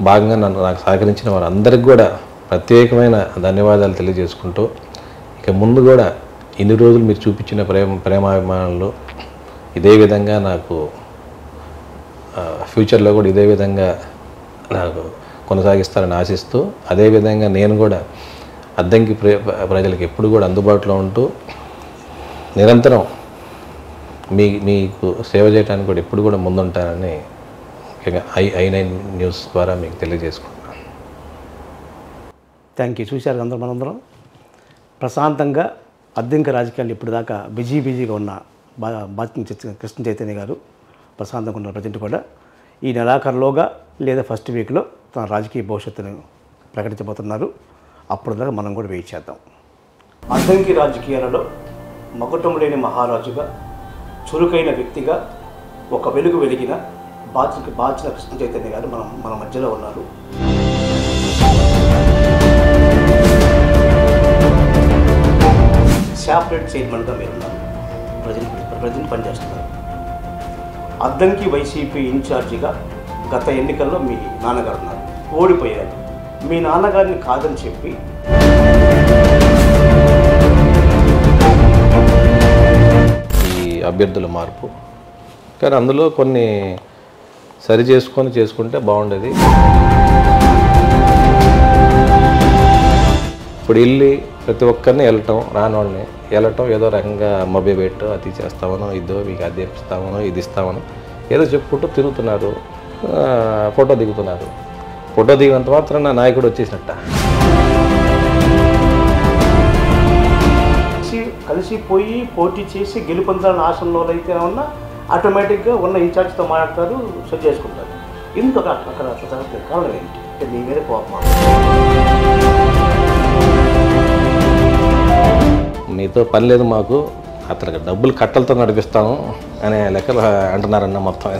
Speaker 2: భాగంగా నాకు సహకరించిన వారందరికీ కూడా ప్రత్యేకమైన ధన్యవాదాలు తెలియజేసుకుంటూ, ఇక ముందు కూడా ఇన్ని రోజులు మీరు చూపించిన ప్రేమాభిమానాలు ఇదే విధంగా నాకు ఫ్యూచర్లో కూడా ఇదే విధంగా నాకు కొనసాగిస్తారని ఆశిస్తూ, అదేవిధంగా నేను కూడా అద్దంకి ప్రజలకు ఎప్పుడు కూడా అందుబాటులో ఉంటూ నిరంతరం మీకు సేవ చేయడానికి కూడా ఎప్పుడు కూడా ముందుంటానని ముఖ్యంగా i9 న్యూస్ ద్వారా మీకు తెలియజేసుకుంటున్నాను.
Speaker 1: Thank you. చూశారు అందరూ, మనందరం ప్రశాంతంగా అద్దెంకి రాజకీయాలు ఇప్పుడు దాకా బిజీగా ఉన్న కృష్ణ చైతన్య గారు ప్రశాంతంగా ఉన్న ప్రజెంట్ కూడా ఈ నెలాఖరులోగా లేదా ఫస్ట్ వీక్లో తన రాజకీయ భవిష్యత్తును ప్రకటించబోతున్నారు. అప్పుడు దాకా మనం కూడా వెయిట్ చేద్దాం. అద్దంకి రాజకీయాలలో మకుటం లేని మహారాజుగా, చురుకైన వ్యక్తిగా, ఒక వెలుగు వెలిగిన బాచిన కృష్ణ చైతన్య గారు మన మధ్యలో ఉన్నారు. శాప్రెడ్ చైర్మన్గా మీరున్నారు, ప్రజెంట్ పనిచేస్తున్నారు. అద్దంకి వైసీపీ ఇన్ఛార్జిగా గత ఎన్నికల్లో మీ నాన్నగారు ఉన్నారు, ఓడిపోయారు. మీ నాన్నగారిని కాదని చెప్పి
Speaker 2: ఈ అభ్యర్థుల మార్పు, కానీ అందులో కొన్ని సరి చేసుకుంటే బాగుండేది. ఇప్పుడు వెళ్ళి ప్రతి ఒక్కరిని రాని వాళ్ళని వెళ్ళటం, ఏదో రకంగా మొబైల్ పెట్టు అది చేస్తామనో, ఇదో మీకు అది ఇస్తామనో, ఇది ఇస్తామనో ఏదో చెప్పుకుంటూ తిరుగుతున్నారు, ఫోటో దిగుతున్నారు. ఫోటో దిగినంత మాత్రం నా నాయకుడు వచ్చేసినట్ట.
Speaker 1: కలిసిపోయి పోటీ చేసి గెలుపొందాలని ఆశంలో అయితే ఉన్నా ఆటోమేటిక్గా ఉన్న ఇన్ఛార్జ్తో మాట్లాడతారు, సెట్ చేసుకుంటారు. ఎందుకు అక్కడ కారణం ఏంటి? అంటే మీ మీద కోపం.
Speaker 2: మీతో పని లేదు మాకు, అతనికి డబ్బులు కట్టలతో నడిపిస్తాము అనే లెక్కలు అంటున్నారన్న మొత్తం.